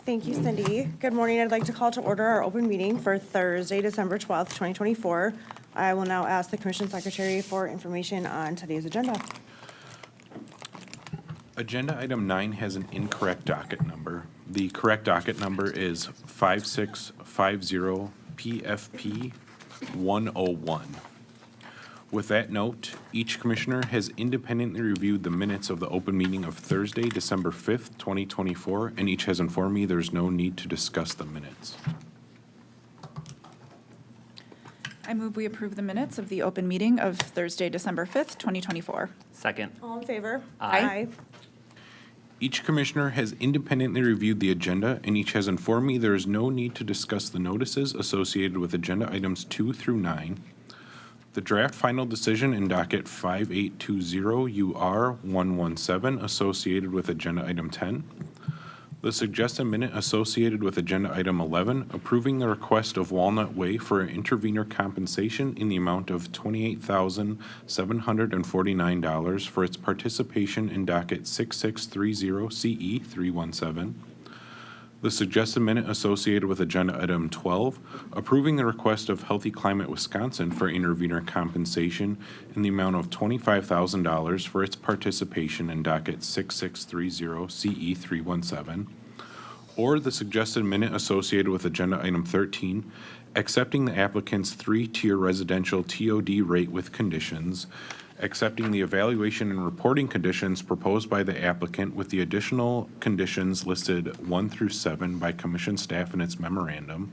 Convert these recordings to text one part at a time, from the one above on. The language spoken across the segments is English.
Thank you, Cindy. Good morning. I'd like to call to order our open meeting for Thursday, December 12th, 2024. I will now ask the Commission Secretary for information on today's agenda. Agenda item 9 has an incorrect docket number. The correct docket number is 5650 PFP 101. With that note, each commissioner has independently reviewed the minutes of the open meeting of Thursday, December 5th, 2024, and each has informed me there's no need to discuss the minutes. I move we approve the minutes of the open meeting of Thursday, December 5th, 2024. Second. All in favor? Aye. Each commissioner has independently reviewed the agenda, and each has informed me there is no need to discuss the notices associated with agenda items 2 through 9. The draft final decision in docket 5820 UR 117 associated with agenda item 10. The suggested minute associated with agenda item 11, approving the request of Walnut Way for intervenor compensation in the amount of $28,749 for its participation in docket 6630 CE 317. The suggested minute associated with agenda item 12, approving the request of Healthy Climate Wisconsin for intervenor compensation in the amount of $25,000 for its participation in docket 6630 CE 317. Or the suggested minute associated with agenda item 13, accepting the applicant's 3-tier residential TOD rate with conditions, accepting the evaluation and reporting conditions proposed by the applicant with the additional conditions listed 1 through 7 by commission staff in its memorandum,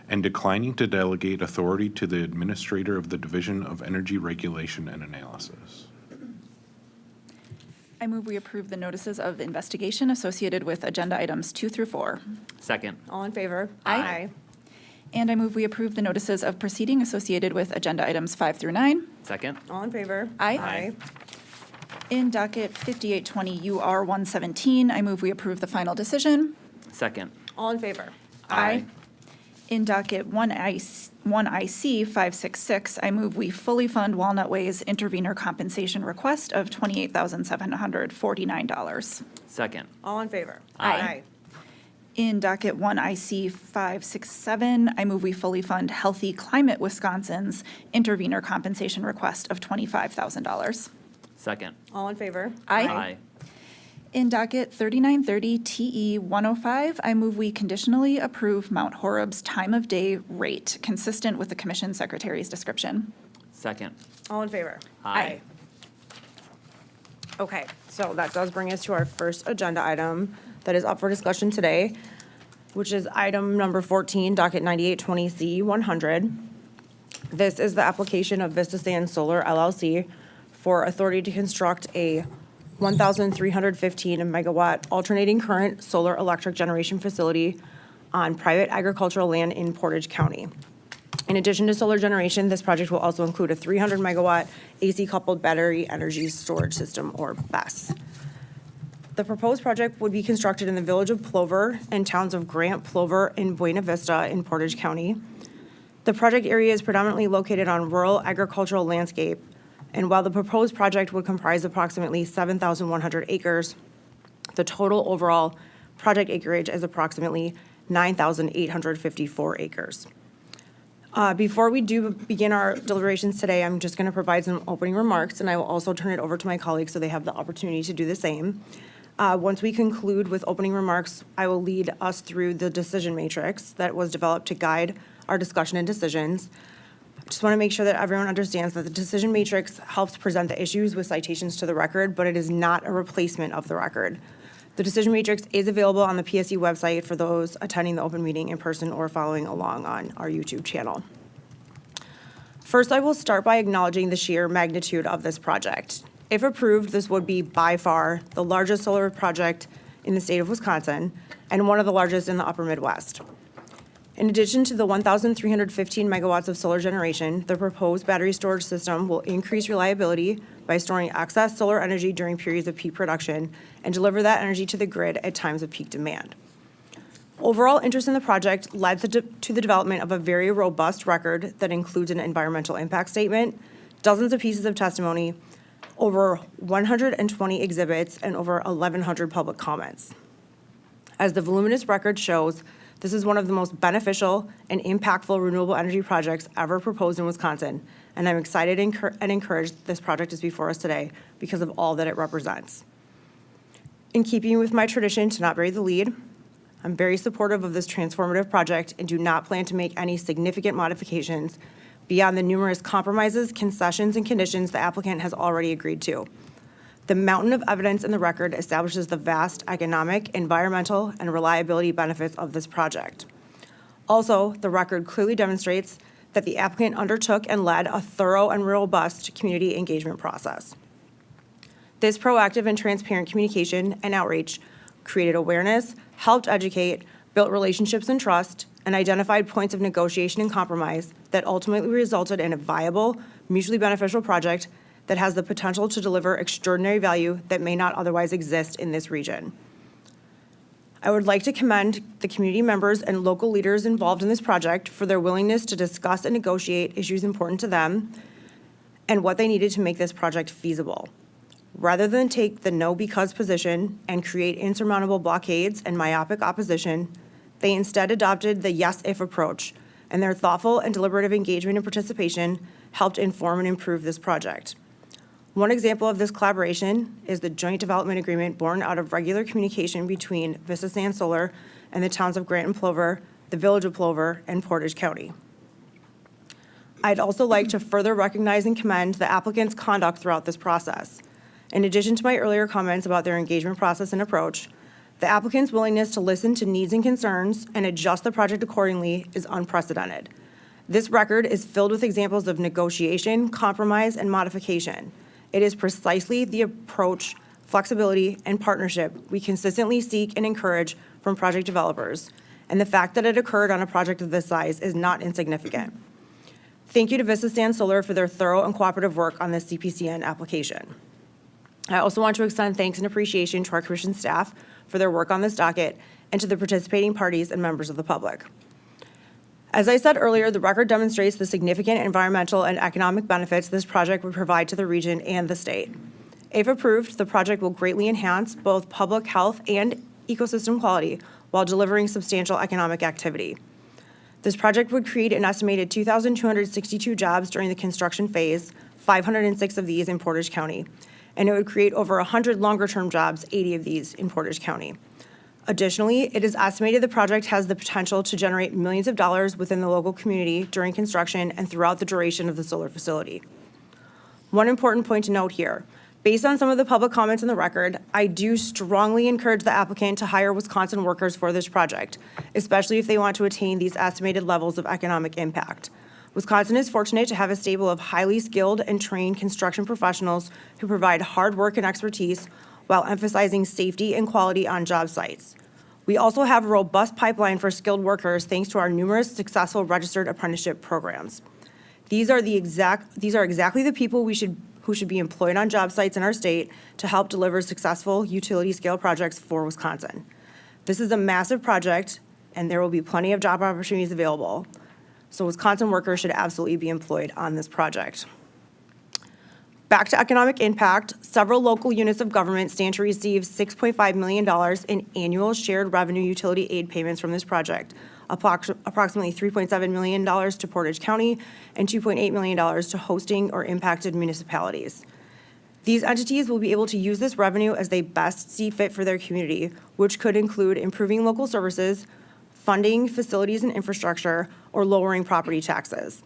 and declining to delegate authority to the administrator of the Division of Energy Regulation and Analysis. I move we approve the notices of investigation associated with agenda items 2 through 4. Second. All in favor? Aye. And I move we approve the notices of proceeding associated with agenda items 5 through 9. Second. All in favor? Aye. In docket 5820 UR 117, I move we approve the final decision. Second. All in favor? Aye. In docket 1IC 566, I move we fully fund Walnut Way's intervenor compensation request of $28,749. Second. All in favor? Aye. In docket 1IC 567, I move we fully fund Healthy Climate Wisconsin's intervenor compensation request of $25,000. Second. All in favor? Aye. In docket 3930 TE 105, I move we conditionally approve Mount Horeb's time of day rate consistent with the Commission Secretary's description. Second. All in favor? Aye. Okay, so that does bring us to our first agenda item that is up for discussion today, which is item number 14, docket 9820C 100. This is the application of Vista Sand Solar LLC for authority to construct a 1,315 megawatt alternating current solar electric generation facility on private agricultural land in Portage County. In addition to solar generation, this project will also include a 300 megawatt AC coupled battery energy storage system, or BESS. The proposed project would be constructed in the village of Plover and towns of Grant, Plover, and Buena Vista in Portage County. The project area is predominantly located on rural agricultural landscape, and while the proposed project would comprise approximately 7,100 acres, the total overall project acreage is approximately 9,854 acres. Before we do begin our deliberations today, I'm just going to provide some opening remarks, and I will also turn it over to my colleagues so they have the opportunity to do the same. Once we conclude with opening remarks, I will lead us through the decision matrix that was developed to guide our discussion and decisions. I just want to make sure that everyone understands that the decision matrix helps present the issues with citations to the record, but it is not a replacement of the record. The decision matrix is available on the PSC website for those attending the open meeting in person or following along on our YouTube channel. First, I will start by acknowledging the sheer magnitude of this project. If approved, this would be by far the largest solar project in the state of Wisconsin and one of the largest in the upper Midwest. In addition to the 1,315 megawatts of solar generation, the proposed battery storage system will increase reliability by storing excess solar energy during periods of peak production and deliver that energy to the grid at times of peak demand. Overall interest in the project led to the development of a very robust record that includes an environmental impact statement, dozens of pieces of testimony, over 120 exhibits, and over 1,100 public comments. As the voluminous record shows, this is one of the most beneficial and impactful renewable energy projects ever proposed in Wisconsin, and I'm excited and encouraged this project is before us today because of all that it represents. In keeping with my tradition to not bury the lead, I'm very supportive of this transformative project and do not plan to make any significant modifications beyond the numerous compromises, concessions, and conditions the applicant has already agreed to. The mountain of evidence in the record establishes the vast economic, environmental, and reliability benefits of this project. Also, the record clearly demonstrates that the applicant undertook and led a thorough and robust community engagement process. This proactive and transparent communication and outreach created awareness, helped educate, built relationships and trust, and identified points of negotiation and compromise that ultimately resulted in a viable, mutually beneficial project that has the potential to deliver extraordinary value that may not otherwise exist in this region. I would like to commend the community members and local leaders involved in this project for their willingness to discuss and negotiate issues important to them and what they needed to make this project feasible. Rather than take the no because position and create insurmountable blockades and myopic opposition, they instead adopted the yes if approach, and their thoughtful and deliberative engagement and participation helped inform and improve this project. One example of this collaboration is the joint development agreement born out of regular communication between Vista Sand Solar and the towns of Grant and Plover, the village of Plover, and Portage County. I'd also like to further recognize and commend the applicant's conduct throughout this process. In addition to my earlier comments about their engagement process and approach, the applicant's willingness to listen to needs and concerns and adjust the project accordingly is unprecedented. This record is filled with examples of negotiation, compromise, and modification. It is precisely the approach, flexibility, and partnership we consistently seek and encourage from project developers, and the fact that it occurred on a project of this size is not insignificant. Thank you to Vista Sand Solar for their thorough and cooperative work on this CPCN application. I also want to extend thanks and appreciation to our commission staff for their work on this docket and to the participating parties and members of the public. As I said earlier, the record demonstrates the significant environmental and economic benefits this project would provide to the region and the state. If approved, the project will greatly enhance both public health and ecosystem quality while delivering substantial economic activity. This project would create an estimated 2,262 jobs during the construction phase, 506 of these in Portage County, and it would create over 100 longer-term jobs, 80 of these in Portage County. Additionally, it is estimated the project has the potential to generate millions of dollars within the local community during construction and throughout the duration of the solar facility. One important point to note here, based on some of the public comments in the record, I do strongly encourage the applicant to hire Wisconsin workers for this project, especially if they want to attain these estimated levels of economic impact. Wisconsin is fortunate to have a stable of highly skilled and trained construction professionals who provide hard work and expertise while emphasizing safety and quality on job sites. We also have a robust pipeline for skilled workers thanks to our numerous successful registered apprenticeship programs. These are exactly the people who should be employed on job sites in our state to help deliver successful utility scale projects for Wisconsin. This is a massive project, and there will be plenty of job opportunities available. So Wisconsin workers should absolutely be employed on this project. Back to economic impact, several local units of government stand to receive $6.5 million in annual shared revenue utility aid payments from this project, approximately $3.7 million to Portage County and $2.8 million to hosting or impacted municipalities. These entities will be able to use this revenue as they best see fit for their community, which could include improving local services, funding facilities and infrastructure, or lowering property taxes.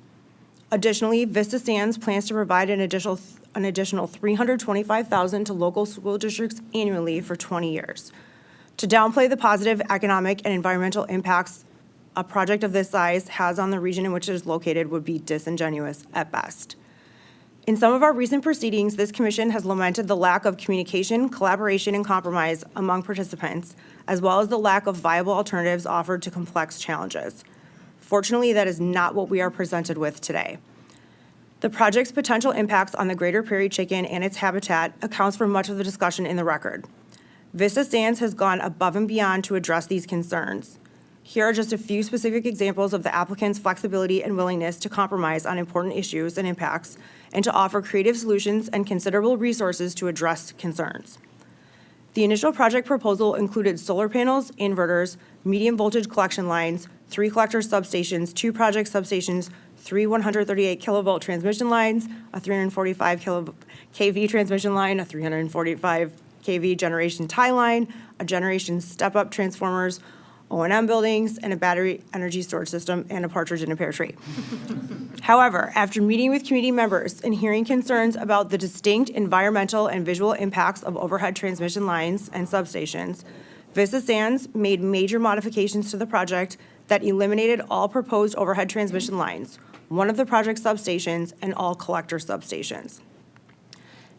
Additionally, Vista Sands plans to provide an additional $325,000 to local school districts annually for 20 years. To downplay the positive economic and environmental impacts a project of this size has on the region in which it is located would be disingenuous at best. In some of our recent proceedings, this commission has lamented the lack of communication, collaboration, and compromise among participants, as well as the lack of viable alternatives offered to complex challenges. Fortunately, that is not what we are presented with today. The project's potential impacts on the greater prairie chicken and its habitat accounts for much of the discussion in the record. Vista Sands has gone above and beyond to address these concerns. Here are just a few specific examples of the applicant's flexibility and willingness to compromise on important issues and impacts and to offer creative solutions and considerable resources to address concerns. The initial project proposal included solar panels, inverters, medium voltage collection lines, 3 collector substations, 2 project substations, 3 138 kilovolt transmission lines, a 345 kV transmission line, a 345 kV generation tie line, a generation step-up transformers, O&M buildings, and a battery energy storage system, and a partridge in a pear tree. However, after meeting with community members and hearing concerns about the distinct environmental and visual impacts of overhead transmission lines and substations, Vista Sands made major modifications to the project that eliminated all proposed overhead transmission lines, one of the project substations, and all collector substations.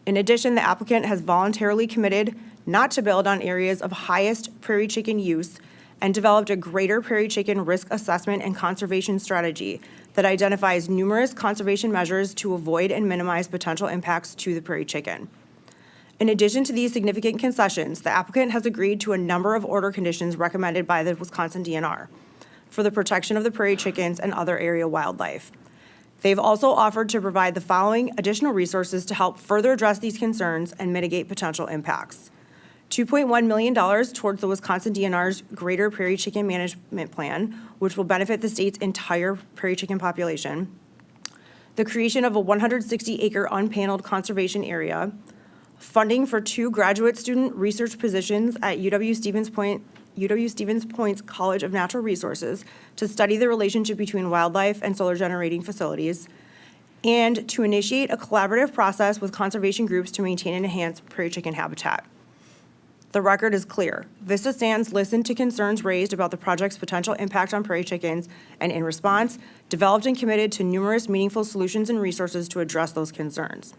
In addition, the applicant has voluntarily committed not to build on areas of highest prairie chicken use and developed a greater prairie chicken risk assessment and conservation strategy that identifies numerous conservation measures to avoid and minimize potential impacts to the prairie chicken. In addition to these significant concessions, the applicant has agreed to a number of order conditions recommended by the Wisconsin DNR for the protection of the prairie chickens and other area wildlife. They've also offered to provide the following additional resources to help further address these concerns and mitigate potential impacts. $2.1 million towards the Wisconsin DNR's Greater Prairie Chicken Management Plan, which will benefit the state's entire prairie chicken population. The creation of a 160-acre unpaneled conservation area. Funding for 2 graduate student research positions at UW-Stevens Point's College of Natural Resources to study the relationship between wildlife and solar generating facilities. And to initiate a collaborative process with conservation groups to maintain and enhance prairie chicken habitat. The record is clear. Vista Sands listened to concerns raised about the project's potential impact on prairie chickens, and in response, developed and committed to numerous meaningful solutions and resources to address those concerns.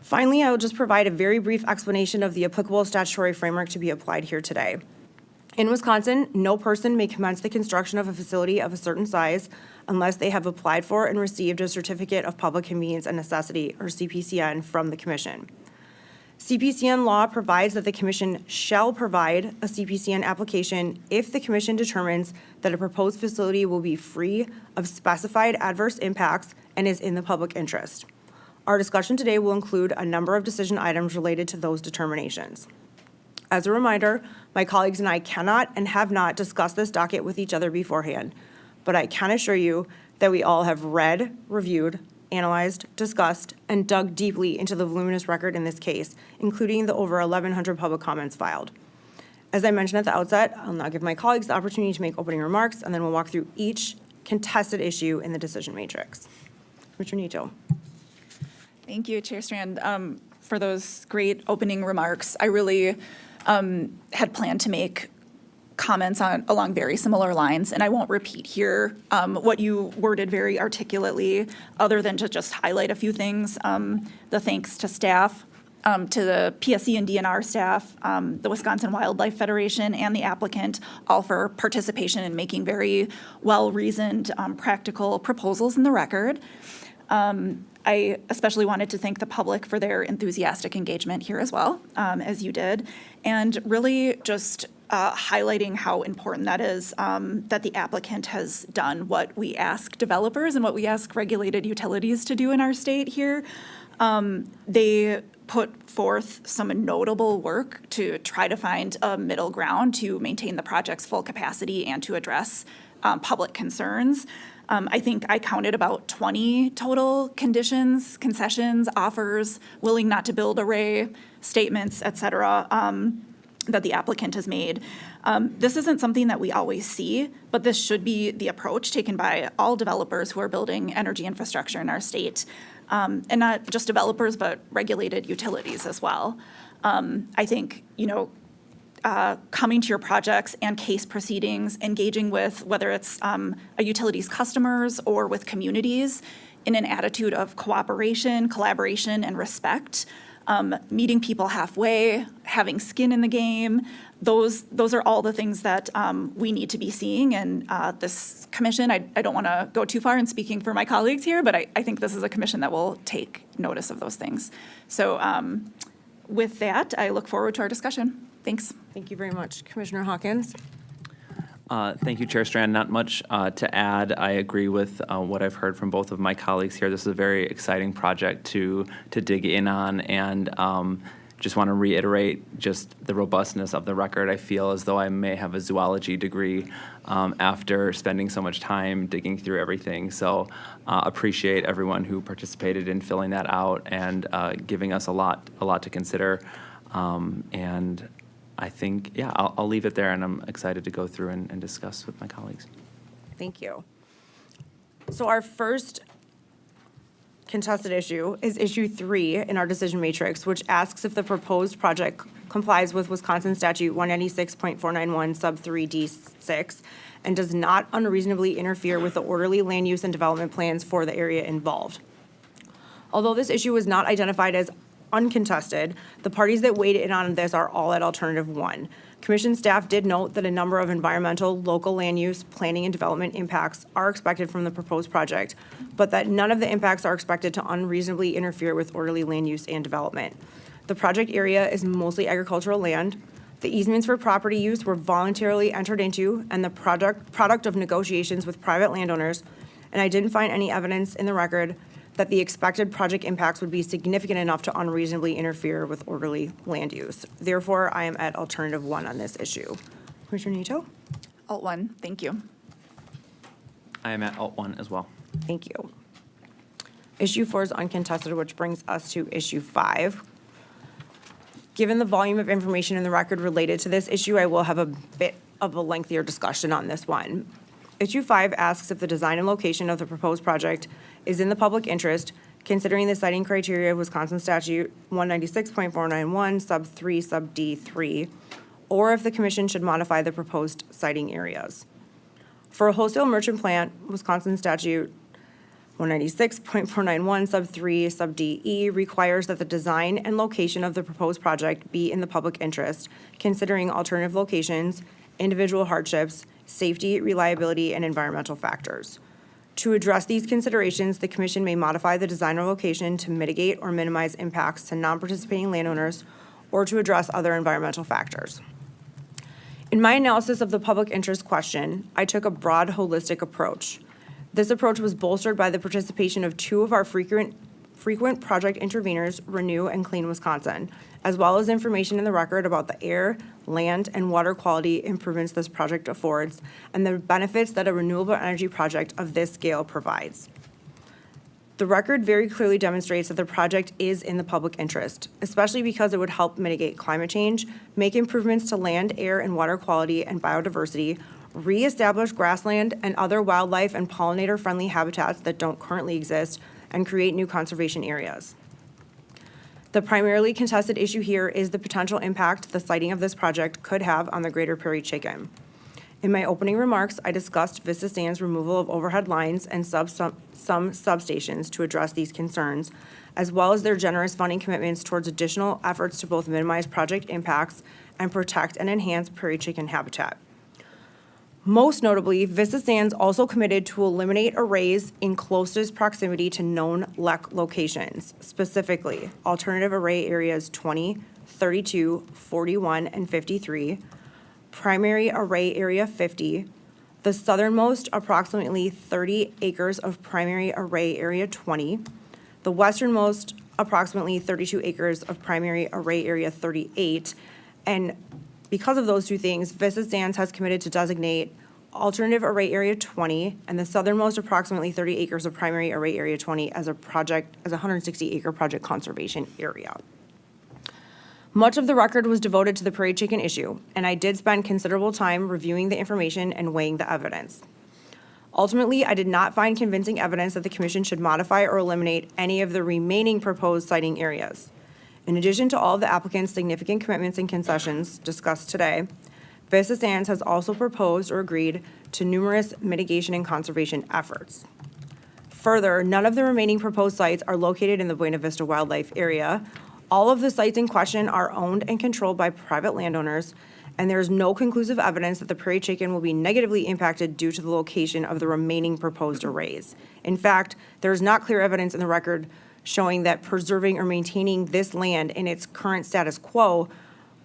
Finally, I will just provide a very brief explanation of the applicable statutory framework to be applied here today. In Wisconsin, no person may commence the construction of a facility of a certain size unless they have applied for and received a Certificate of Public Convenience and Necessity, or CPCN, from the Commission. CPCN law provides that the Commission shall provide a CPCN application if the Commission determines that a proposed facility will be free of specified adverse impacts and is in the public interest. Our discussion today will include a number of decision items related to those determinations. As a reminder, my colleagues and I cannot and have not discussed this docket with each other beforehand, but I can assure you that we all have read, reviewed, analyzed, discussed, and dug deeply into the voluminous record in this case, including the over 1,100 public comments filed. As I mentioned at the outset, I'll now give my colleagues the opportunity to make opening remarks, and then we'll walk through each contested issue in the decision matrix. Commissioner Nito. Thank you, Chair Strand, for those great opening remarks. I really had planned to make comments along very similar lines, and I won't repeat here what you worded very articulately, other than to just highlight a few things. The thanks to staff, to the PSC and DNR staff, the Wisconsin Wildlife Federation, and the applicant, all for participation in making very well-reasoned, practical proposals in the record. I especially wanted to thank the public for their enthusiastic engagement here as well, as you did, and really just highlighting how important that is, that the applicant has done what we ask developers and what we ask regulated utilities to do in our state here. They put forth some notable work to try to find a middle ground to maintain the project's full capacity and to address public concerns. I think I counted about 20 total conditions, concessions, offers, willing not to build array, statements, et cetera, that the applicant has made. This isn't something that we always see, but this should be the approach taken by all developers who are building energy infrastructure in our state. And not just developers, but regulated utilities as well. I think, coming to your projects and case proceedings, engaging with whether it's a utility's customers or with communities in an attitude of cooperation, collaboration, and respect, meeting people halfway, having skin in the game, those are all the things that we need to be seeing. And this commission, I don't want to go too far in speaking for my colleagues here, but I think this is a commission that will take notice of those things. So with that, I look forward to our discussion. Thanks. Thank you very much. Commissioner Hawkins. Thank you, Chair Strand. Not much to add. I agree with what I've heard from both of my colleagues here. This is a very exciting project to dig in on, and just want to reiterate just the robustness of the record. I feel as though I may have a zoology degree after spending so much time digging through everything. So appreciate everyone who participated in filling that out and giving us a lot to consider. And I think, yeah, I'll leave it there, and I'm excited to go through and discuss with my colleagues. Thank you. So our first contested issue is issue 3 in our decision matrix, which asks if the proposed project complies with Wisconsin Statute 196.491 sub 3 D6 and does not unreasonably interfere with the orderly land use and development plans for the area involved. Although this issue was not identified as uncontested, the parties that weighed in on this are all at alternative 1. Commission staff did note that a number of environmental, local land use, planning, and development impacts are expected from the proposed project, but that none of the impacts are expected to unreasonably interfere with orderly land use and development. The project area is mostly agricultural land. The easements for property use were voluntarily entered into and the product of negotiations with private landowners, and I didn't find any evidence in the record that the expected project impacts would be significant enough to unreasonably interfere with orderly land use. Therefore, I am at alternative 1 on this issue. Commissioner Nato? Alt 1, thank you. I am at Alt 1 as well. Thank you. Issue 4 is uncontested, which brings us to issue 5. Given the volume of information in the record related to this issue, I will have a bit of a lengthier discussion on this one. Issue 5 asks if the design and location of the proposed project is in the public interest, considering the siting criteria of Wisconsin Statute 196.491 sub 3 sub D3, or if the commission should modify the proposed siting areas. For a wholesale merchant plant, Wisconsin Statute 196.491 sub 3 sub DE requires that the design and location of the proposed project be in the public interest, considering alternative locations, individual hardships, safety, reliability, and environmental factors. To address these considerations, the commission may modify the design or location to mitigate or minimize impacts to non-participating landowners or to address other environmental factors. In my analysis of the public interest question, I took a broad, holistic approach. This approach was bolstered by the participation of 2 of our frequent project interveners, Renew and Clean Wisconsin, as well as information in the record about the air, land, and water quality improvements this project affords, and the benefits that a renewable energy project of this scale provides. The record very clearly demonstrates that the project is in the public interest, especially because it would help mitigate climate change, make improvements to land, air, and water quality and biodiversity, reestablish grassland and other wildlife and pollinator-friendly habitats that don't currently exist, and create new conservation areas. The primarily contested issue here is the potential impact the siting of this project could have on the greater Prairie Chicken. In my opening remarks, I discussed Vista Sand's removal of overhead lines and some substations to address these concerns, as well as their generous funding commitments towards additional efforts to both minimize project impacts and protect and enhance prairie chicken habitat. Most notably, Vista Sands also committed to eliminate arrays in closest proximity to known LEC locations, specifically alternative array areas 20, 32, 41, and 53, primary array area 50, the southernmost approximately 30 acres of primary array area 20, the westernmost approximately 32 acres of primary array area 38, and because of those 2 things, Vista Sands has committed to designate alternative array area 20 and the southernmost approximately 30 acres of primary array area 20 as a 160-acre project conservation area. Much of the record was devoted to the prairie chicken issue, and I did spend considerable time reviewing the information and weighing the evidence. Ultimately, I did not find convincing evidence that the commission should modify or eliminate any of the remaining proposed siting areas. In addition to all of the applicant's significant commitments and concessions discussed today, Vista Sands has also proposed or agreed to numerous mitigation and conservation efforts. Further, none of the remaining proposed sites are located in the Buena Vista Wildlife Area. All of the sites in question are owned and controlled by private landowners, and there is no conclusive evidence that the prairie chicken will be negatively impacted due to the location of the remaining proposed arrays. In fact, there is not clear evidence in the record showing that preserving or maintaining this land in its current status quo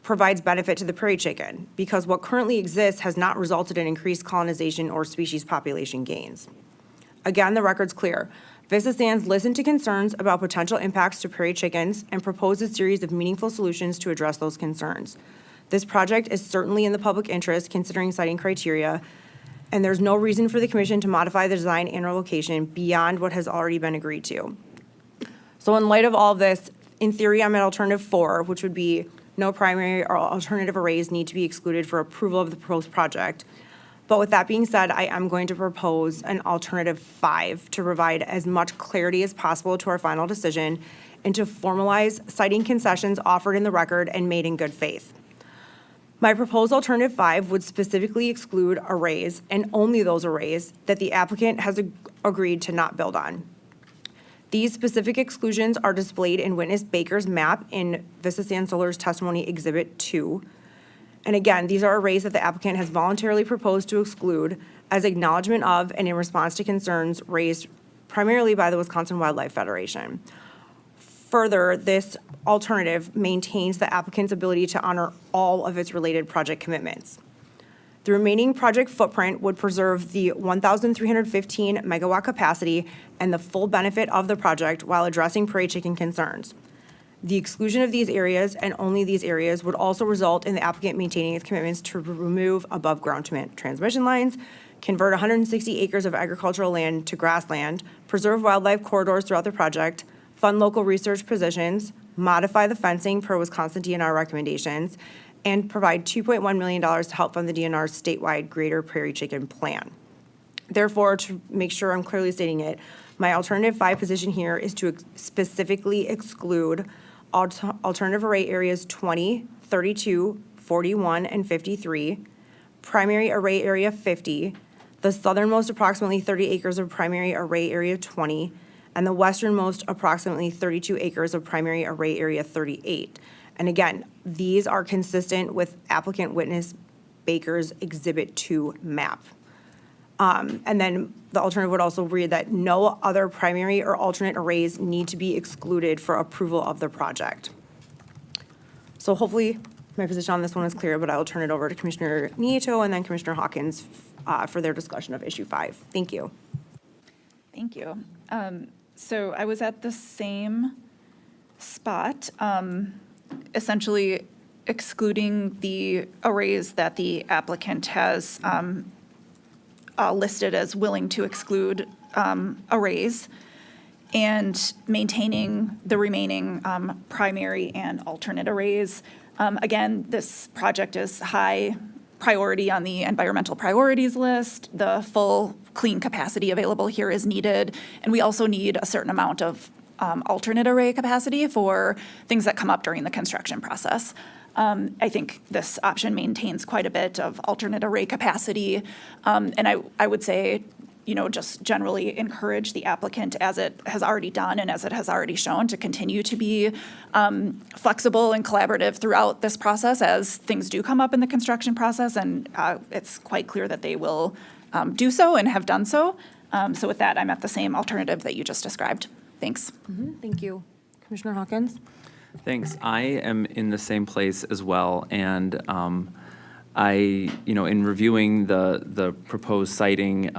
provides benefit to the prairie chicken, because what currently exists has not resulted in increased colonization or species population gains. Again, the record's clear. Vista Sands listened to concerns about potential impacts to prairie chickens and proposed a series of meaningful solutions to address those concerns. This project is certainly in the public interest considering siting criteria, and there's no reason for the commission to modify the design and or location beyond what has already been agreed to. So in light of all of this, in theory, I'm at alternative 4, which would be no primary or alternative arrays need to be excluded for approval of the proposed project. But with that being said, I am going to propose an alternative 5 to provide as much clarity as possible to our final decision and to formalize citing concessions offered in the record and made in good faith. My proposed alternative 5 would specifically exclude arrays and only those arrays that the applicant has agreed to not build on. These specific exclusions are displayed in Witness Baker's map in Vista Sands Solar's Testimony Exhibit 2. And again, these are arrays that the applicant has voluntarily proposed to exclude as acknowledgement of and in response to concerns raised primarily by the Wisconsin Wildlife Federation. Further, this alternative maintains the applicant's ability to honor all of its related project commitments. The remaining project footprint would preserve the 1,315 megawatt capacity and the full benefit of the project while addressing prairie chicken concerns. The exclusion of these areas and only these areas would also result in the applicant maintaining its commitments to remove above-ground transmission lines, convert 160 acres of agricultural land to grassland, preserve wildlife corridors throughout the project, fund local research positions, modify the fencing per Wisconsin DNR recommendations, and provide $2.1 million to help fund the DNR's statewide Greater Prairie Chicken Plan. Therefore, to make sure I'm clearly stating it, my alternative 5 position here is to specifically exclude alternative array areas 20, 32, 41, and 53, primary array area 50, the southernmost approximately 30 acres of primary array area 20, and the westernmost approximately 32 acres of primary array area 38. And again, these are consistent with applicant Witness Baker's Exhibit 2 map. And then the alternative would also read that no other primary or alternate arrays need to be excluded for approval of the project. So hopefully my position on this one is clear, but I will turn it over to Commissioner Nieto and then Commissioner Hawkins for their discussion of issue 5. Thank you. Thank you. So I was at the same spot, essentially excluding the arrays that the applicant has listed as willing to exclude arrays, and maintaining the remaining primary and alternate arrays. Again, this project is high priority on the environmental priorities list. The full clean capacity available here is needed, and we also need a certain amount of alternate array capacity for things that come up during the construction process. I think this option maintains quite a bit of alternate array capacity, and I would say, just generally encourage the applicant, as it has already done and as it has already shown, to continue to be flexible and collaborative throughout this process as things do come up in the construction process, and it's quite clear that they will do so and have done so. So with that, I'm at the same alternative that you just described. Thanks. Thank you. Commissioner Hawkins? Thanks. I am in the same place as well, and in reviewing the proposed citing,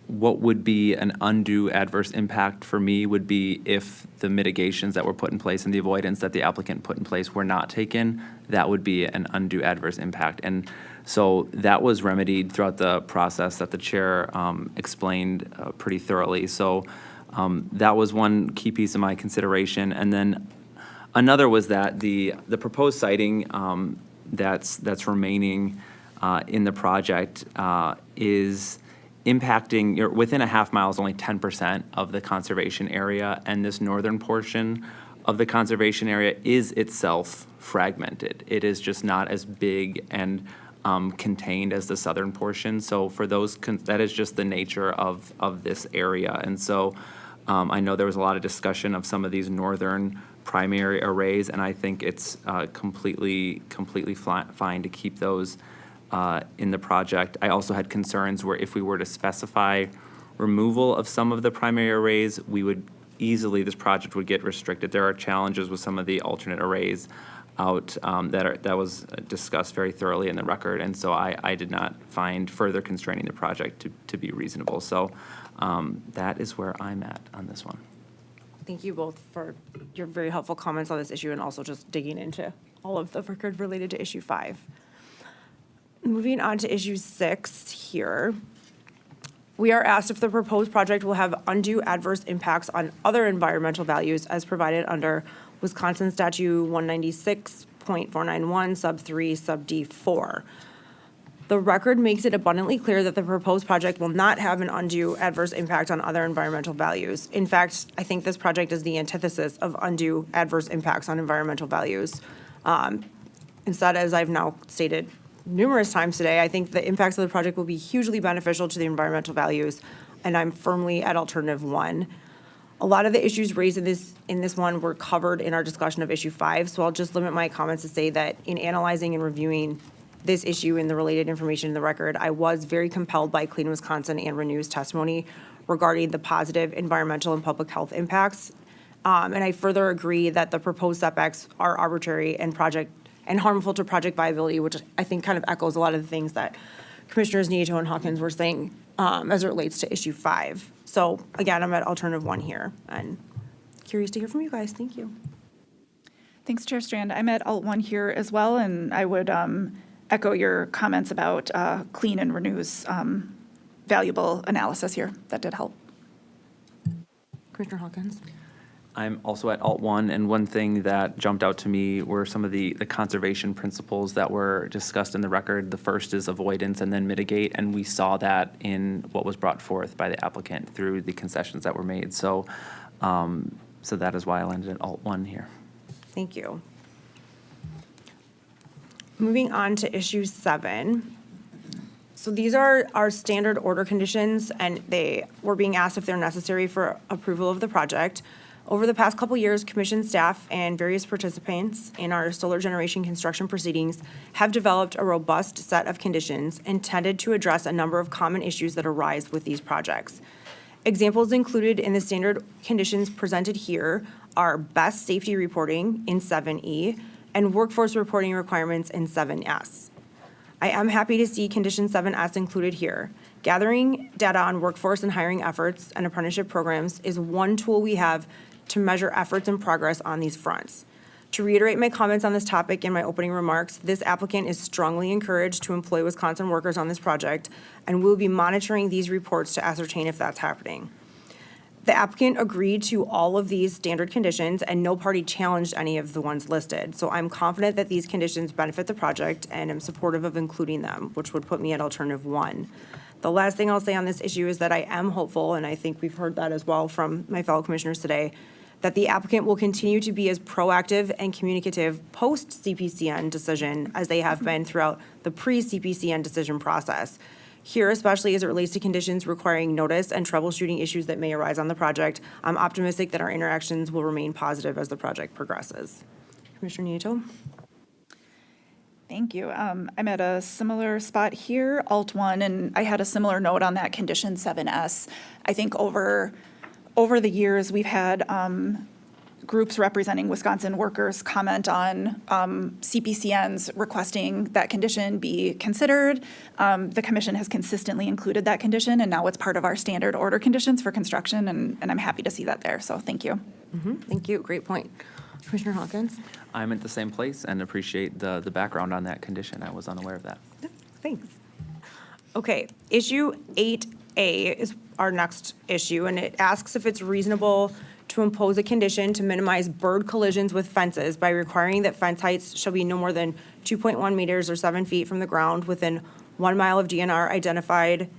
what would be an undue adverse impact for me would be if the mitigations that were put in place and the avoidance that the applicant put in place were not taken. That would be an undue adverse impact, and so that was remedied throughout the process that the chair explained pretty thoroughly. So. That was one key piece of my consideration, and then another was that the proposed siting that's remaining in the project is impacting, within a half mile is only 10% of the conservation area, and this northern portion of the conservation area is itself fragmented. It is just not as big and contained as the southern portion. So for those, that is just the nature of this area, and so. I know there was a lot of discussion of some of these northern primary arrays, and I think it's completely fine to keep those in the project. I also had concerns where if we were to specify removal of some of the primary arrays, this project would get restricted. There are challenges with some of the alternate arrays out that was discussed very thoroughly in the record, and so I did not find further constraining the project to be reasonable. So that is where I'm at on this one. Thank you both for your very helpful comments on this issue and also just digging into all of the record related to issue 5. Moving on to issue 6 here. We are asked if the proposed project will have undue adverse impacts on other environmental values as provided under Wisconsin Statute 196.491, sub 3, sub D4. The record makes it abundantly clear that the proposed project will not have an undue adverse impact on other environmental values. In fact, I think this project is the antithesis of undue adverse impacts on environmental values. Instead, as I've now stated numerous times today, I think the impacts of the project will be hugely beneficial to the environmental values, and I'm firmly at alternative 1. A lot of the issues raised in this one were covered in our discussion of issue 5, so I'll just limit my comments to say that in analyzing and reviewing this issue and the related information in the record, I was very compelled by Clean Wisconsin and Renew's testimony regarding the positive environmental and public health impacts. And I further agree that the proposed setbacks are arbitrary and harmful to project viability, which I think kind of echoes a lot of the things that Commissioners Nieto and Hawkins were saying as it relates to issue 5. So again, I'm at alternative 1 here and curious to hear from you guys. Thank you. Thanks, Chair Strand. I'm at alt 1 here as well, and I would echo your comments about Clean and Renew's valuable analysis here. That did help. Commissioner Hawkins. I'm also at alt 1, and one thing that jumped out to me were some of the conservation principles that were discussed in the record. The first is avoidance and then mitigate, and we saw that in what was brought forth by the applicant through the concessions that were made. So, so that is why I landed at alt 1 here. Thank you. Moving on to issue 7. So these are our standard order conditions, and they were being asked if they're necessary for approval of the project. Over the past couple years, commission staff and various participants in our solar generation construction proceedings have developed a robust set of conditions intended to address a number of common issues that arise with these projects. Examples included in the standard conditions presented here are best safety reporting in 7E and workforce reporting requirements in 7S. I am happy to see condition 7S included here. Gathering data on workforce and hiring efforts and apprenticeship programs is one tool we have to measure efforts and progress on these fronts. To reiterate my comments on this topic in my opening remarks, this applicant is strongly encouraged to employ Wisconsin workers on this project, and we'll be monitoring these reports to ascertain if that's happening. The applicant agreed to all of these standard conditions, and no party challenged any of the ones listed. So I'm confident that these conditions benefit the project, and am supportive of including them, which would put me at alternative 1. The last thing I'll say on this issue is that I am hopeful, and I think we've heard that as well from my fellow commissioners today, that the applicant will continue to be as proactive and communicative post-CPCN decision as they have been throughout the pre-CPCN decision process. Here, especially as it relates to conditions requiring notice and troubleshooting issues that may arise on the project, I'm optimistic that our interactions will remain positive as the project progresses. Commissioner Nieto? Thank you. I'm at a similar spot here, alt 1, and I had a similar note on that condition 7S. I think over the years, we've had groups representing Wisconsin workers comment on CPCNs requesting that condition be considered. The commission has consistently included that condition, and now it's part of our standard order conditions for construction, and I'm happy to see that there, so thank you. Thank you. Great point. Commissioner Hawkins? I'm at the same place and appreciate the background on that condition. I was unaware of that. Thanks. Okay, issue 8A is our next issue, and it asks if it's reasonable to impose a condition to minimize bird collisions with fences by requiring that fence heights shall be no more than 2.1 meters or 7 feet from the ground within 1 mile of DNR identified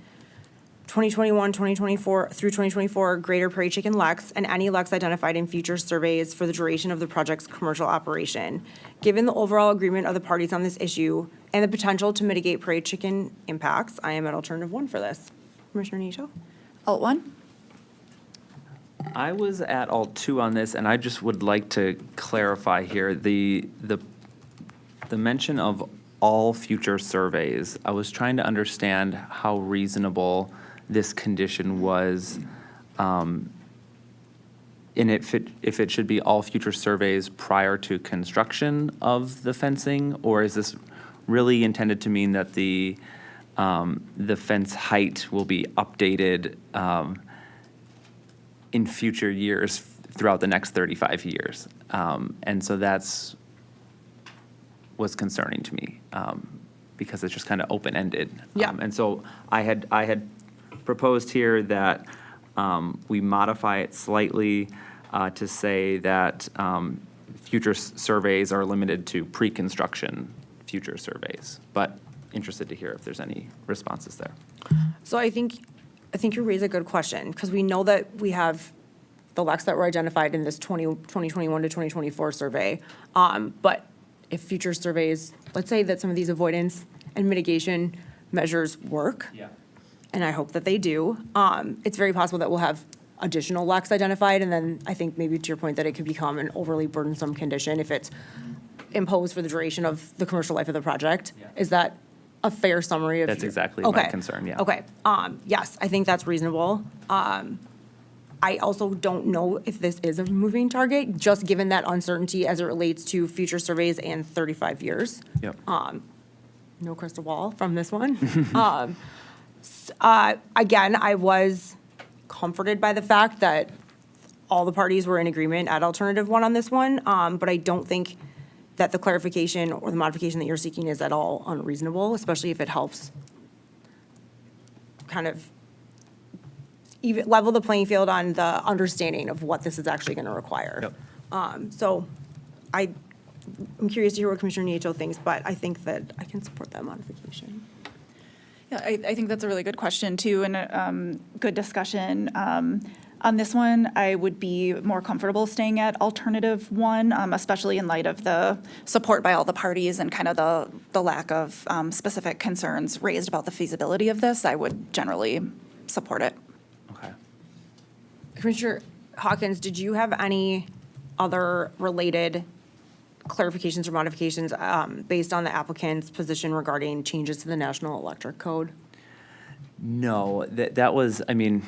2021, 2024 through 2024 Greater Prairie Chicken Leks and any leks identified in future surveys for the duration of the project's commercial operation. Given the overall agreement of the parties on this issue and the potential to mitigate prairie chicken impacts, I am at alternative 1 for this. Commissioner Nieto? Alt 1? I was at alt 2 on this, and I just would like to clarify here the mention of all future surveys. I was trying to understand how reasonable this condition was And if it should be all future surveys prior to construction of the fencing, or is this really intended to mean that the fence height will be updated in future years throughout the next 35 years? And so that's what's concerning to me, because it's just kind of open-ended. Yeah. And so I had proposed here that we modify it slightly to say that future surveys are limited to pre-construction future surveys, but interested to hear if there's any responses there. So I think you raise a good question, because we know that we have the LECs that were identified in this 2021 to 2024 survey. But if future surveys, let's say that some of these avoidance and mitigation measures work. Yeah. And I hope that they do, it's very possible that we'll have additional LECs identified, and then I think maybe to your point that it could become an overly burdensome condition if it's imposed for the duration of the commercial life of the project. Yeah. Is that a fair summary of? That's exactly my Okay. concern, yeah. Okay, yes, I think that's reasonable. I also don't know if this is a moving target, just given that uncertainty as it relates to future surveys and 35 years. Yep. No crystal ball from this one. Again, I was comforted by the fact that all the parties were in agreement at alternative one on this one, but I don't think that the clarification or the modification that you're seeking is at all unreasonable, especially if it helps kind of even level the playing field on the understanding of what this is actually going to require. Yep. So I'm curious to hear what Commissioner Nieto thinks, but I think that I can support that modification. Yeah, I think that's a really good question, too, and a good discussion. On this one, I would be more comfortable staying at alternative one, especially in light of the support by all the parties and kind of the lack of specific concerns raised about the feasibility of this. I would generally support it. Okay. Commissioner Hawkins, did you have any other related clarifications or modifications based on the applicant's position regarding changes to the National Electric Code? No, that was, I'm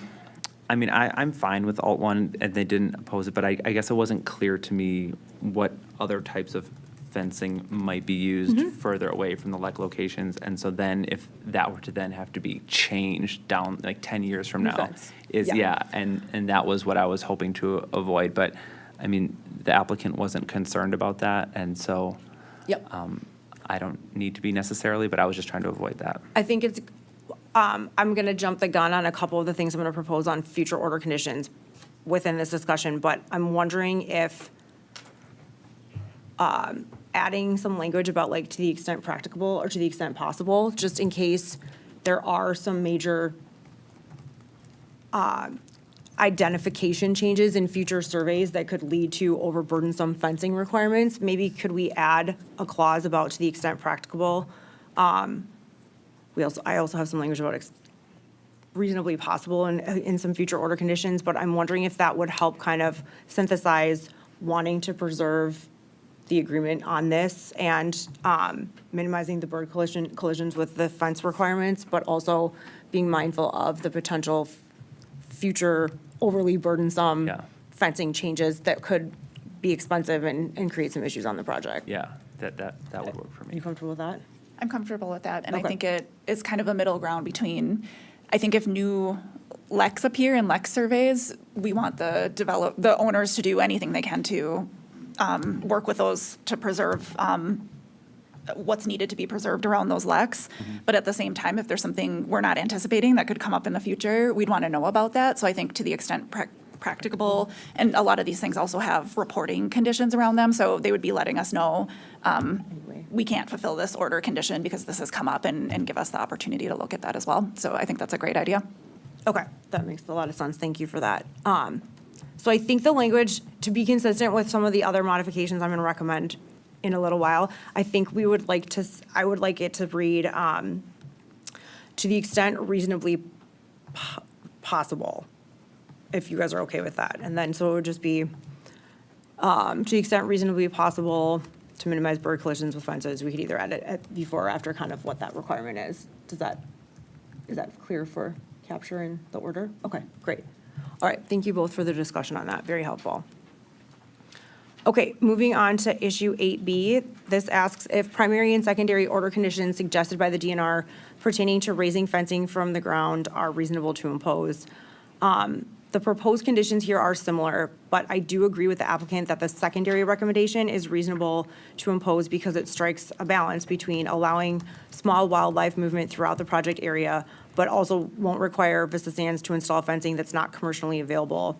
fine with Alt 1, and they didn't oppose it, but I guess it wasn't clear to me what other types of fencing might be used further away from the LEC locations. And so then if that were to then have to be changed down like 10 years from New now, fence. and that was what I was hoping to avoid. But, the applicant wasn't concerned about that, and so Yep. I don't need to be necessarily, but I was just trying to avoid that. I think it's, I'm going to jump the gun on a couple of the things I'm going to propose on future order conditions within this discussion, but I'm wondering if adding some language about like to the extent practicable or to the extent possible, just in case there are some major identification changes in future surveys that could lead to overburdensome fencing requirements. Maybe could we add a clause about to the extent practicable? I also have some language about reasonably possible in some future order conditions, but I'm wondering if that would help kind of synthesize wanting to preserve the agreement on this and minimizing the bird collisions with the fence requirements, but also being mindful of the potential future overly burdensome Yeah. fencing changes that could be expensive and create some issues on the project. Yeah, that would work for You me. comfortable with that? I'm comfortable with that, and I Okay. think it is kind of a middle ground between, I think if new LECs appear in LEC surveys, we want the owners to do anything they can to work with those to preserve what's needed to be preserved around those LECs. But at the same time, if there's something we're not anticipating that could come up in the future, we'd want to know about that. So I think to the extent practicable, and a lot of these things also have reporting conditions around them, so they would be letting us know, we can't fulfill this order condition because this has come up, and give us the opportunity to look at that as well. So I think that's a great idea. Okay, that makes a lot of sense. Thank you for that. So I think the language, to be consistent with some of the other modifications I'm going to recommend in a little while, I think I would like it to read, to the extent reasonably possible, if you guys are okay with that. And then, so it would just be, to the extent reasonably possible to minimize bird collisions with fences, we could either add it at before or after kind of what that requirement is. Is that clear for capture in the order? Okay, great. All right, thank you both for the discussion on that, very helpful. Okay, moving on to issue 8B. This asks if primary and secondary order conditions suggested by the DNR pertaining to raising fencing from the ground are reasonable to impose. The proposed conditions here are similar, but I do agree with the applicant that the secondary recommendation is reasonable to impose because it strikes a balance between allowing small wildlife movement throughout the project area, but also won't require Vista Sands to install fencing that's not commercially available,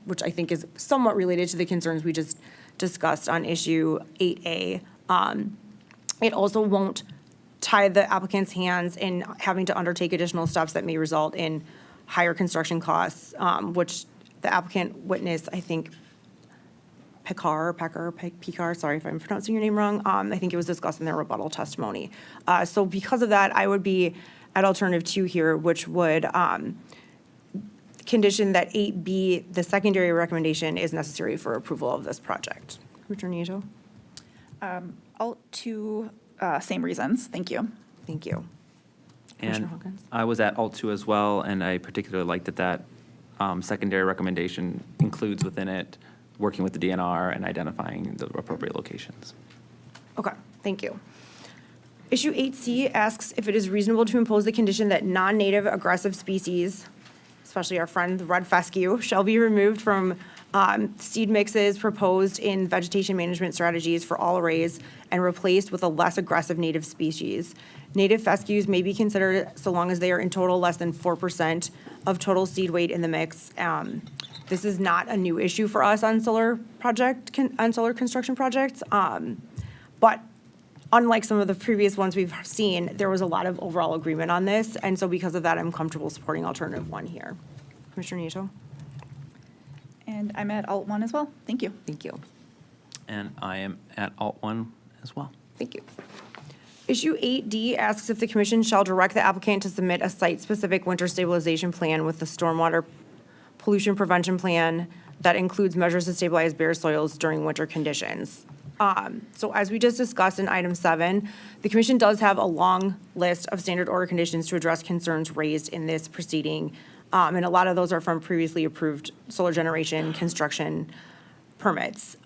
which I think is somewhat related to the concerns we just discussed on issue 8A. It also won't tie the applicant's hands in having to undertake additional steps that may result in higher construction costs, which the applicant witnessed, I think, Pekar, sorry if I'm pronouncing your name wrong. I think it was discussed in their rebuttal testimony. So because of that, I would be at alternative 2 here, which would condition that 8B, the secondary recommendation, is necessary for approval of this project. Commissioner Nieto? Alt 2, same reasons. Thank you. Thank you. Commissioner And Hawkins? I was at alt 2 as well, and I particularly liked that secondary recommendation includes within it working with the DNR and identifying the appropriate locations. Okay, thank you. Issue 8C asks if it is reasonable to impose the condition that non-native aggressive species, especially our friend the red fescue, shall be removed from seed mixes proposed in vegetation management strategies for all arrays and replaced with a less aggressive native species. Native fescues may be considered so long as they are in total less than 4% of total seed weight in the mix. This is not a new issue for us on solar construction projects, but unlike some of the previous ones we've seen, there was a lot of overall agreement on this, and so because of that, I'm comfortable supporting alternative 1 here. Commissioner Nieto? And I'm at alt 1 as well. Thank you. Thank you. And I am at alt 1 as well. Thank you. Issue 8D asks if the commission shall direct the applicant to submit a site-specific winter stabilization plan with the stormwater pollution prevention plan that includes measures to stabilize bare soils during winter conditions. So as we just discussed in item 7, the commission does have a long list of standard order conditions to address concerns raised in this proceeding. And a lot of those are from previously approved solar generation construction permits.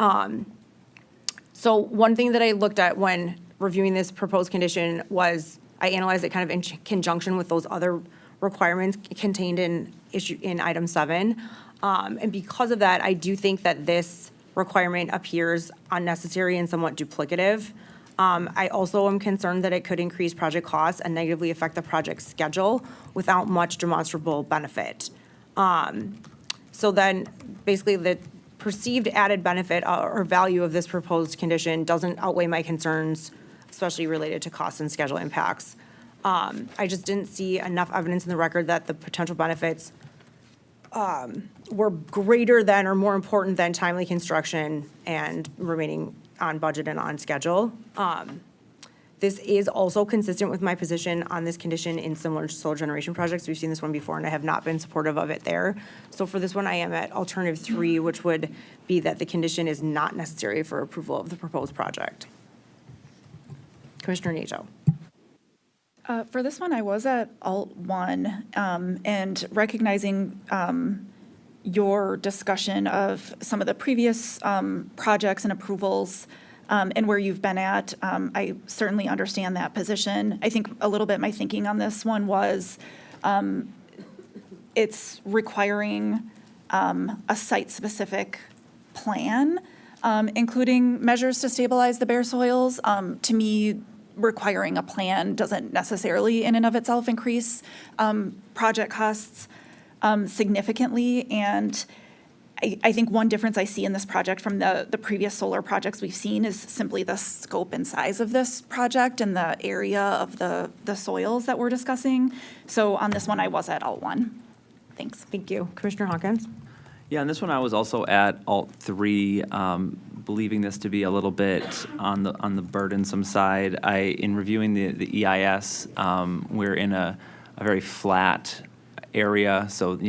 So one thing that I looked at when reviewing this proposed condition was I analyzed it kind of in conjunction with those other requirements contained in item 7. And because of that, I do think that this requirement appears unnecessary and somewhat duplicative. I also am concerned that it could increase project costs and negatively affect the project schedule without much demonstrable benefit. So then, basically, the perceived added benefit or value of this proposed condition doesn't outweigh my concerns, especially related to costs and schedule impacts. I just didn't see enough evidence in the record that the potential benefits were greater than or more important than timely construction and remaining on budget and on schedule. This is also consistent with my position on this condition in similar solar generation projects. We've seen this one before, and I have not been supportive of it there. So for this one, I am at alternative 3, which would be that the condition is not necessary for approval of the proposed project. Commissioner Nato. For this one, I was at alt 1, and recognizing your discussion of some of the previous projects and approvals and where you've been at, I certainly understand that position. I think a little bit my thinking on this one was it's requiring a site-specific plan, including measures to stabilize the bare soils. To me, requiring a plan doesn't necessarily in and of itself increase project costs significantly. And I think one difference I see in this project from the previous solar projects we've seen is simply the scope and size of this project and the area of the soils that we're discussing. So on this one, I was at alt 1. Thanks. Thank you. Commissioner Hawkins? Yeah, and this one I was also at alt 3, believing this to be a little bit on the burdensome side. In reviewing the EIS, we're in a very flat area, so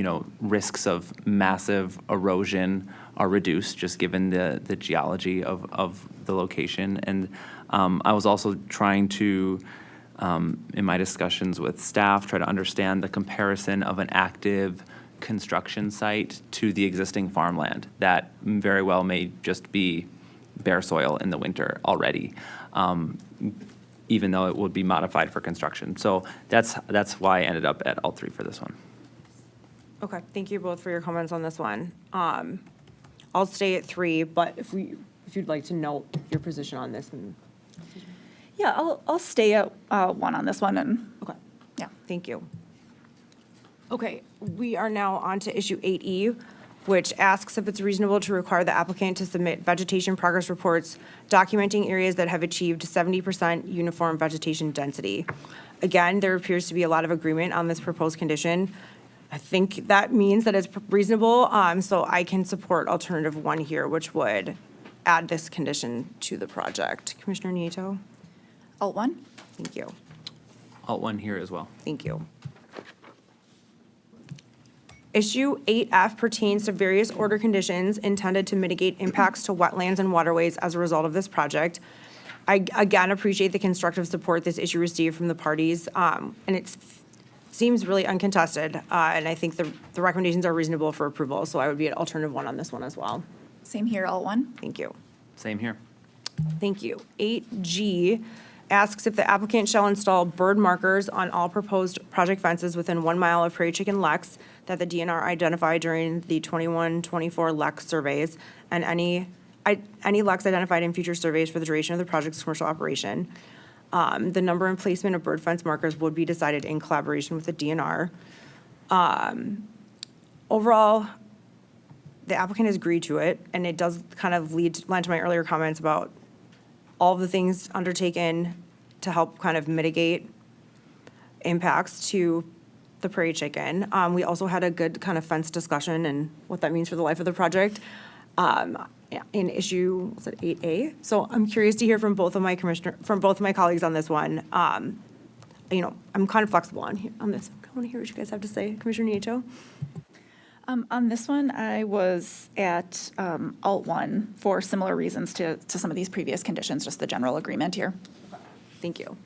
risks of massive erosion are reduced just given the geology of the location. And I was also trying to, in my discussions with staff, try to understand the comparison of an active construction site to the existing farmland that very well may just be bare soil in the winter already, even though it would be modified for construction. So that's why I ended up at alt 3 for this one. Okay, thank you both for your comments on this one. I'll stay at 3, but if you'd like to note your position on this. Yeah, I'll stay at 1 on this one, and Okay, yeah. thank you. Okay, we are now on to issue 8E, which asks if it's reasonable to require the applicant to submit vegetation progress reports documenting areas that have achieved 70% uniform vegetation density. Again, there appears to be a lot of agreement on this proposed condition. I think that means that it's reasonable, so I can support alternative 1 here, which would add this condition to the project. Commissioner Nieto? Alt 1? Thank you. Alt 1 here as well. Thank you. Issue 8F pertains to various order conditions intended to mitigate impacts to wetlands and waterways as a result of this project. I, again, appreciate the constructive support this issue received from the parties, and it seems really uncontested, and I think the recommendations are reasonable for approval, so I would be at alternative 1 on this one as well. Same here, Alt 1. Thank you. Same here. Thank you. 8G asks if the applicant shall install bird markers on all proposed project fences within 1 mile of prairie chicken leks that the DNR identified during the 21-24 lek surveys, and any leks identified in future surveys for the duration of the project's commercial operation. The number and placement of bird fence markers would be decided in collaboration with the DNR. Overall, the applicant has agreed to it, and it does kind of lend to my earlier comments about all of the things undertaken to help kind of mitigate impacts to the prairie chicken. We also had a good kind of fence discussion and what that means for the life of the project in issue, was it 8A? So I'm curious to hear from both of my colleagues on this one. You know, I'm kind of flexible on this. I want to hear what you guys have to say. Commissioner Nieto? On this one, I was at Alt 1 for similar reasons to some of these previous conditions, just the general agreement here. Thank you.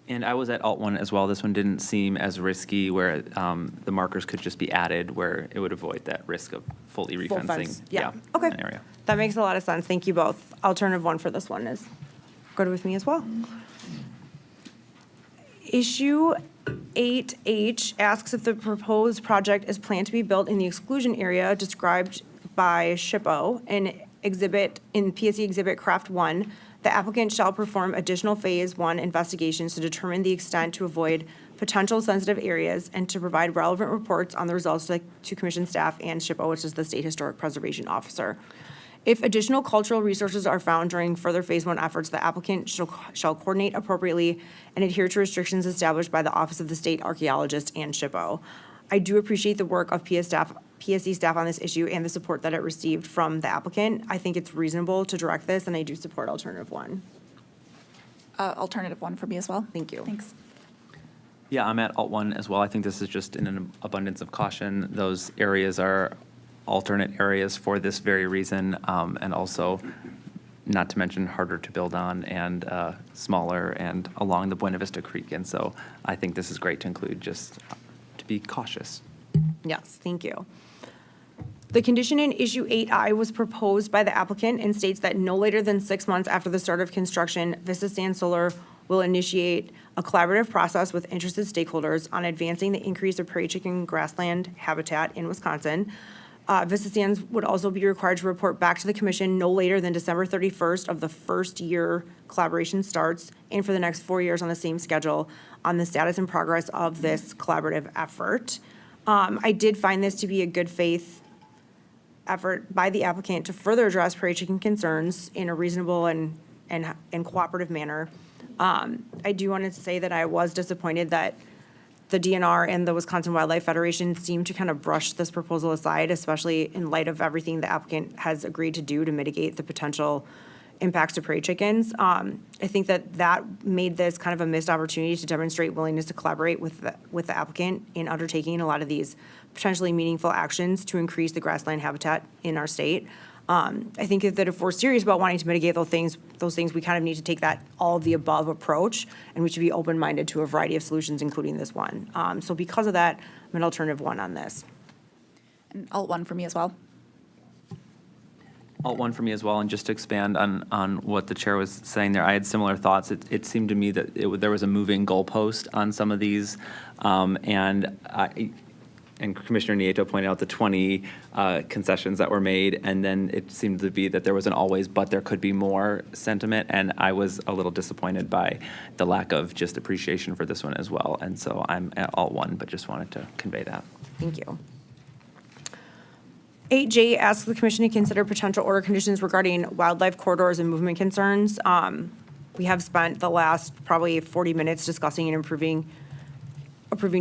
And I was at alt 1 as well. This one didn't seem as risky where the markers could just be added where it would avoid that risk of fully Full refencing. fence. Yeah, okay. An area. That makes a lot of sense. Thank you both. Alternative 1 for this one is good with me as well. Issue 8H asks if the proposed project is planned to be built in the exclusion area described by SHPO in PSC Exhibit Craft 1. The applicant shall perform additional Phase 1 investigations to determine the extent to avoid potential sensitive areas and to provide relevant reports on the results to Commission staff and SHPO, which is the State Historic Preservation Officer. If additional cultural resources are found during further Phase 1 efforts, the applicant shall coordinate appropriately and adhere to restrictions established by the Office of the State Archaeologist and SHPO. I do appreciate the work of PSC staff on this issue and the support that it received from the applicant. I think it's reasonable to direct this, and I do support alternative 1. Alternative 1 for me as well. Thank you. Thanks. Yeah, I'm at alt 1 as well. I think this is just in an abundance of caution. Those areas are alternate areas for this very reason, and also, not to mention, harder to build on and smaller and along the Buena Vista Creek. And so I think this is great to include, just to be cautious. Yes, thank you. The condition in issue 8I was proposed by the applicant and states that no later than 6 months after the start of construction, Vista Sand Solar will initiate a collaborative process with interested stakeholders on advancing the increase of prairie chicken grassland habitat in Wisconsin. Vista Sands would also be required to report back to the commission no later than December 31st of the first year collaboration starts, and for the next 4 years on the same schedule, on the status and progress of this collaborative effort. I did find this to be a good faith effort by the applicant to further address prairie chicken concerns in a reasonable and cooperative manner. I do want to say that I was disappointed that the DNR and the Wisconsin Wildlife Federation seemed to kind of brush this proposal aside, especially in light of everything the applicant has agreed to do to mitigate the potential impacts to prairie chickens. I think that made this kind of a missed opportunity to demonstrate willingness to collaborate with the applicant in undertaking a lot of these potentially meaningful actions to increase the grassland habitat in our state. I think that if we're serious about wanting to mitigate those things, we kind of need to take that all of the above approach, and we should be open-minded to a variety of solutions, including this one. So because of that, I'm an alternative 1 on this. Alt 1 for me as well. Alt 1 for me as well, and just to expand on what the chair was saying there, I had similar thoughts. It seemed to me that there was a moving goalpost on some of these, and Commissioner Nieto pointed out the 20 concessions that were made, and then it seemed to be that there was an always, but there could be more sentiment, and I was a little disappointed by the lack of just appreciation for this one as well. And so I'm at Alt 1, but just wanted to convey that. Thank you. 8J asks the commission to consider potential order conditions regarding wildlife corridors and movement concerns. We have spent the last probably 40 minutes discussing and approving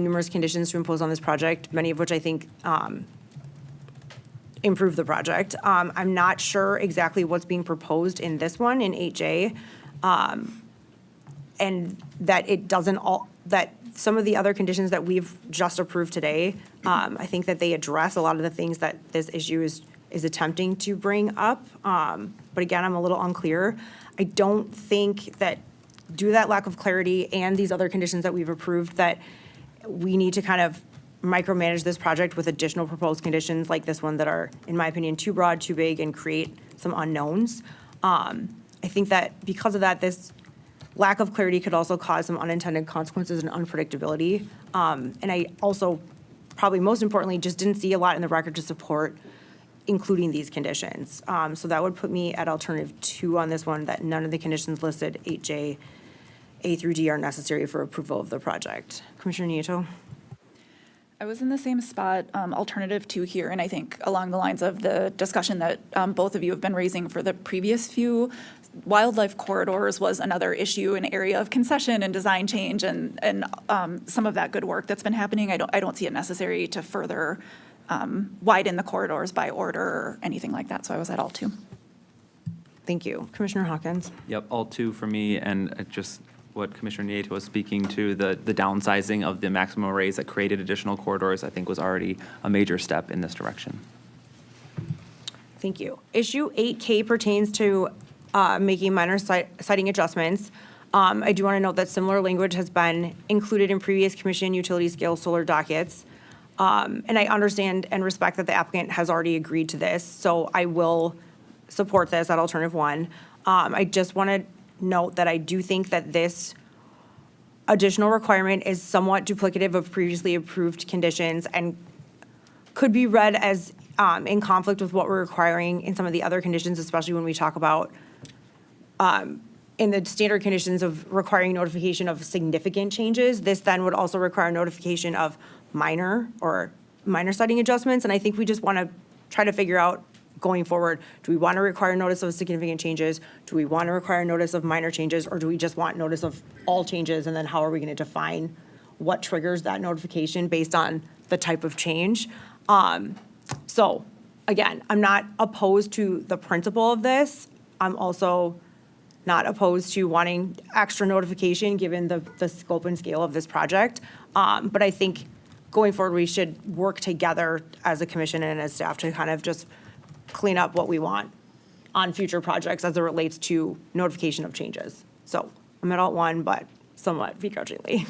numerous conditions to impose on this project, many of which I think improve the project. I'm not sure exactly what's being proposed in this one, in 8J, and that it doesn't that some of the other conditions that we've just approved today, I think that they address a lot of the things that this issue is attempting to bring up. But again, I'm a little unclear. I don't think that due to that lack of clarity and these other conditions that we've approved, that we need to kind of micromanage this project with additional proposed conditions like this one that are, in my opinion, too broad, too big, and create some unknowns. I think that because of that, this lack of clarity could also cause some unintended consequences and unpredictability. And I also, probably most importantly, just didn't see a lot in the record to support including these conditions. So that would put me at alternative 2 on this one, that none of the conditions listed, 8J, A through D, are necessary for approval of the project. Commissioner Nieto? I was in the same spot, alternative 2 here, and I think along the lines of the discussion that both of you have been raising for the previous few, wildlife corridors was another issue, an area of concession and design change, and some of that good work that's been happening. I don't see it necessary to further widen the corridors by order or anything like that, so I was at Alt 2. Thank you. Commissioner Hawkins? Yep, Alt 2 for me, and just what Commissioner Nieto was speaking to, the downsizing of the maximum arrays that created additional corridors, I think was already a major step in this direction. Thank you. Issue 8K pertains to making minor siting adjustments. I do want to note that similar language has been included in previous commission utility scale solar dockets. And I understand and respect that the applicant has already agreed to this, so I will support this at alternative 1. I just want to note that I do think that this additional requirement is somewhat duplicative of previously approved conditions and could be read as in conflict with what we're requiring in some of the other conditions, especially when we talk about in the standard conditions of requiring notification of significant changes. This then would also require notification of minor siting adjustments. And I think we just want to try to figure out going forward, do we want to require notice of significant changes? Do we want to require notice of minor changes? Or do we just want notice of all changes? And then how are we going to define what triggers that notification based on the type of change? So again, I'm not opposed to the principle of this. I'm also not opposed to wanting extra notification given the scope and scale of this project. But I think going forward, we should work together as a commission and as staff to kind of just clean up what we want on future projects as it relates to notification of changes. So I'm at Alt 1, but somewhat begrudgingly.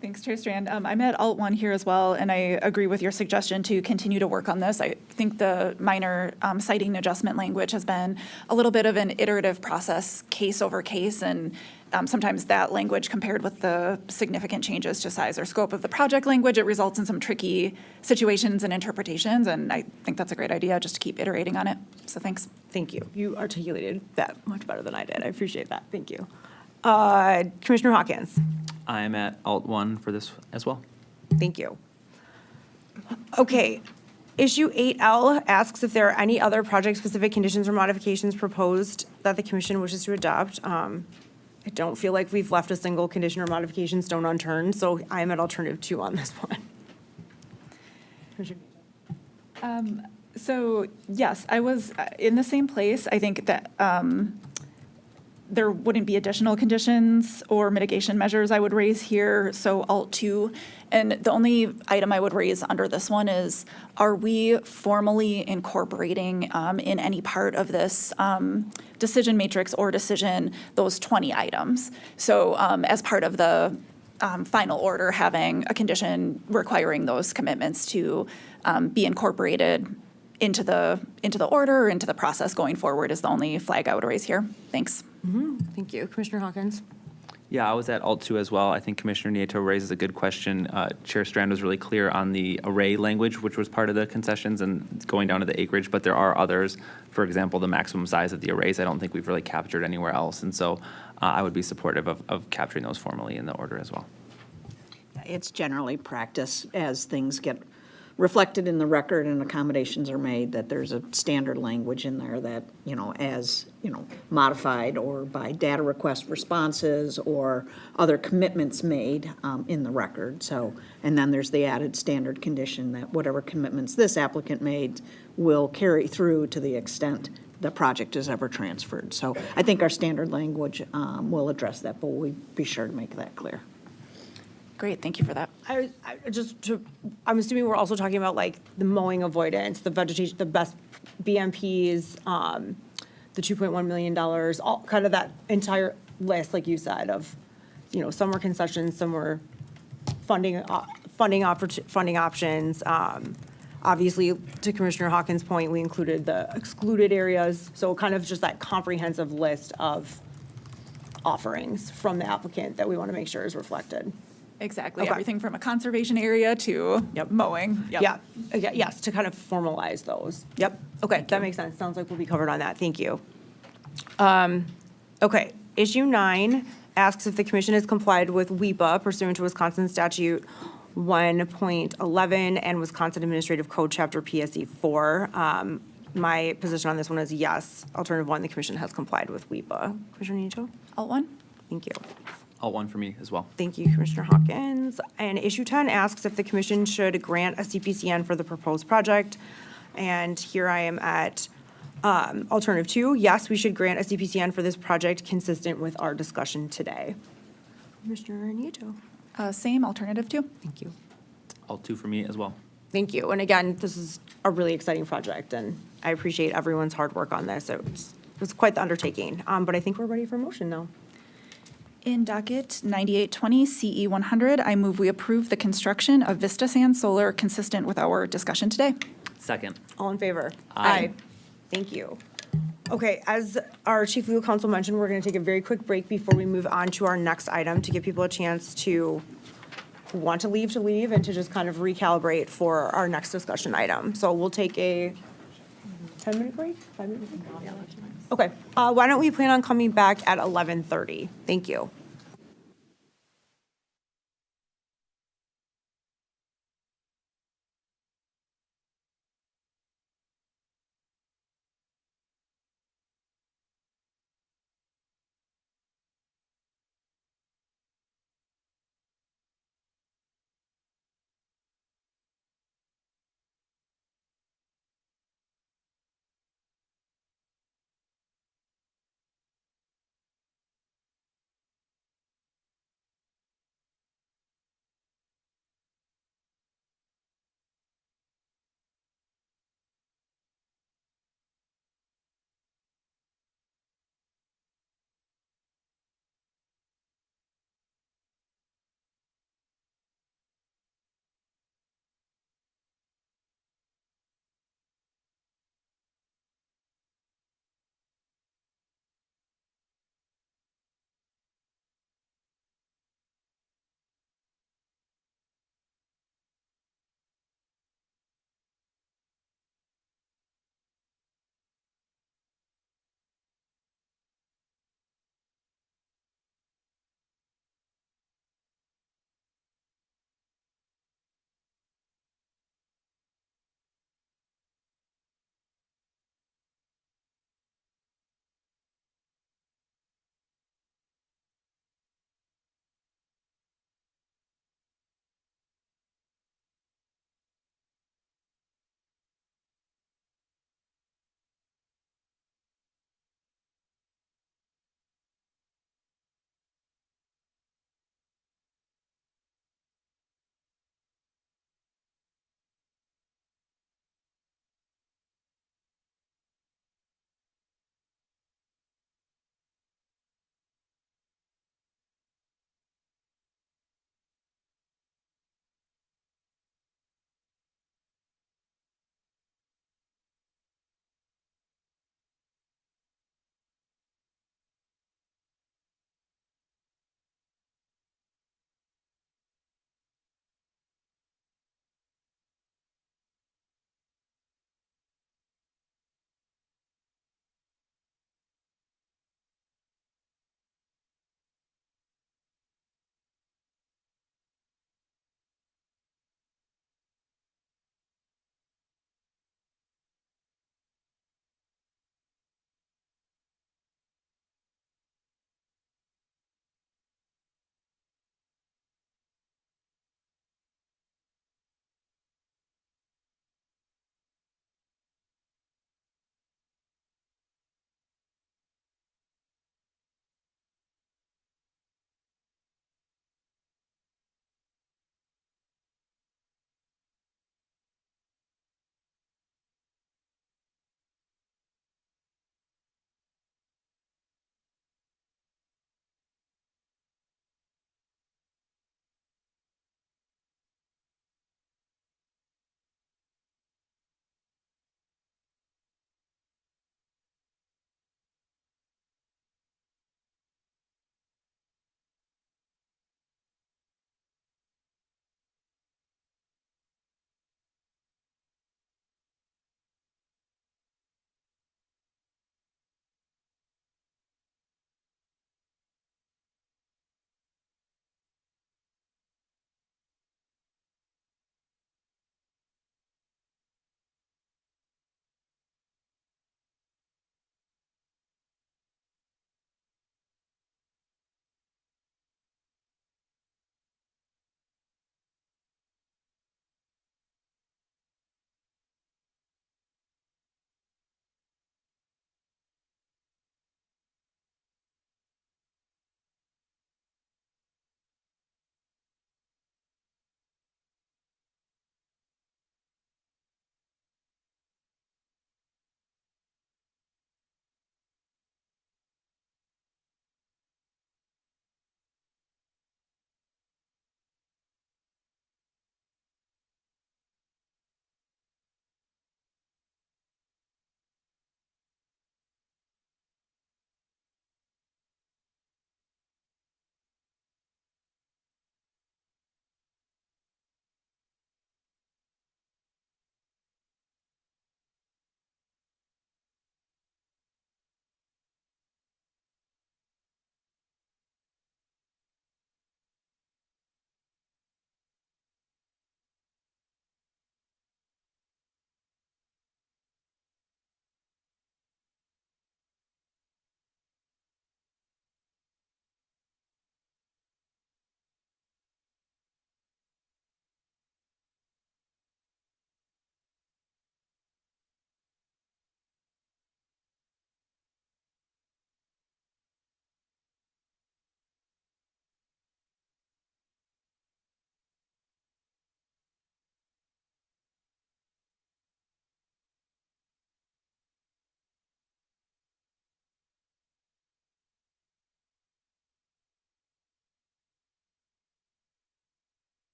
Thanks, Chair Strand. I'm at Alt 1 here as well, and I agree with your suggestion to continue to work on this. I think the minor citing adjustment language has been a little bit of an iterative process, case over case, and sometimes that language compared with the significant changes to size or scope of the project language, it results in some tricky situations and interpretations, and I think that's a great idea, just to keep iterating on it. So thanks. Thank you. You articulated that much better than I did. I appreciate that. Thank you. Commissioner Hawkins? I'm at Alt 1 for this as well. Thank you. Okay. Issue 8L asks if there are any other project-specific conditions or modifications proposed that the commission wishes to adopt. I don't feel like we've left a single condition or modification stone unturned, so I am at alternative 2 on this one. So yes, I was in the same place. I think that there wouldn't be additional conditions or mitigation measures I would raise here, so Alt 2. And the only item I would raise under this one is, are we formally incorporating in any part of this decision matrix or decision those 20 items? So as part of the final order having a condition requiring those commitments to be incorporated into the order or into the process going forward is the only flag I would raise here. Thanks. Thank you. Commissioner Hawkins? Yeah, I was at alt 2 as well. I think Commissioner Nieto raises a good question. Chair Strand was really clear on the array language, which was part of the concessions and going down to the acreage, but there are others. For example, the maximum size of the arrays, I don't think we've really captured anywhere else. And so I would be supportive of capturing those formally in the order as well. It's generally practice as things get reflected in the record and accommodations are made, that there's a standard language in there that, as, modified or by data request responses or other commitments made in the record. So, and then there's the added standard condition that whatever commitments this applicant made will carry through to the extent the project is ever transferred. So I think our standard language will address that, but we'll be sure to make that clear. Great, thank you for that. I'm assuming we're also talking about like the mowing avoidance, the vegetation, the best BMPs, the $2.1 million, all kind of that entire list, like you said, of, some were concessions, some were funding options. Obviously, to Commissioner Hawkins' point, we included the excluded areas, so kind of just that comprehensive list of offerings from the applicant that we want to make sure is reflected. Exactly, Okay. everything from a conservation area to mowing. Yep. Yeah, okay, yes, to kind of formalize those. Yep, okay, that makes sense. Sounds like we'll be covered on that. Thank you. Okay, issue 9 asks if the commission has complied with WEPA pursuant to Wisconsin Statute 1.11 and Wisconsin Administrative Code Chapter PSC 4. My position on this one is yes. Alternative 1, the commission has complied with WEPA. Commissioner Nieto? Alt 1? Thank you. Alt 1 for me as well. Thank you, Commissioner Hawkins. And issue 10 asks if the commission should grant a CPCN for the proposed project. And here I am at alternative 2. Yes, we should grant a CPCN for this project consistent with our discussion today. Commissioner Nieto. Same, alternative 2. Thank you. Alt 2 for me as well. Thank you. And again, this is a really exciting project, and I appreciate everyone's hard work on this. It was quite the undertaking, but I think we're ready for motion now. In docket 9820 CE 100, I move we approve the construction of Vista Sand Solar consistent with our discussion today. Second. All in favor? Aye. Thank you. Okay, as our chief legal counsel mentioned, we're going to take a very quick break before we move on to our next item to give people a chance to who want to leave, and to just kind of recalibrate for our next discussion item. So we'll take a 10-minute break, 5-minute break? Okay, why don't we plan on coming back at 11:30? Thank you.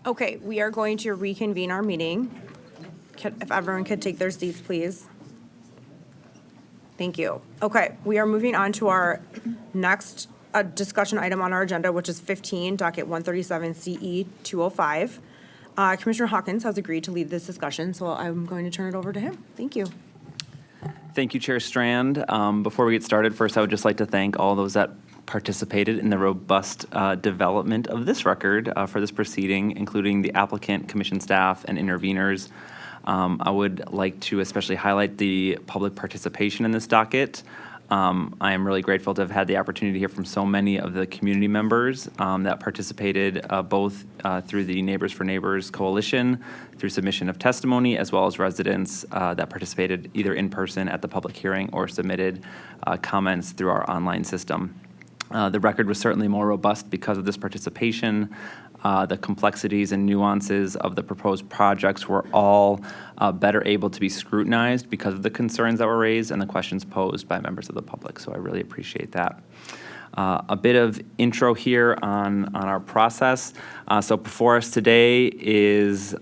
Okay, we are going to reconvene our meeting. If everyone could take their seats, please. Thank you. Okay, we are moving on to our next discussion item on our agenda, which is 15, docket 137 CE 205. Commissioner Hawkins has agreed to lead this discussion, so I'm going to turn it over to him. Thank you. Thank you, Chair Strand. Before we get started, first, I would just like to thank all those that participated in the robust development of this record for this proceeding, including the applicant, commission staff, and interveners. I would like to especially highlight the public participation in this docket. I am really grateful to have had the opportunity to hear from so many of the community members that participated both through the Neighbors for Neighbors Coalition, through submission of testimony, as well as residents that participated either in person at the public hearing or submitted comments through our online system. The record was certainly more robust because of this participation. The complexities and nuances of the proposed projects were all better able to be scrutinized because of the concerns that were raised and the questions posed by members of the public. So I really appreciate that. A bit of intro here on our process. So before us today is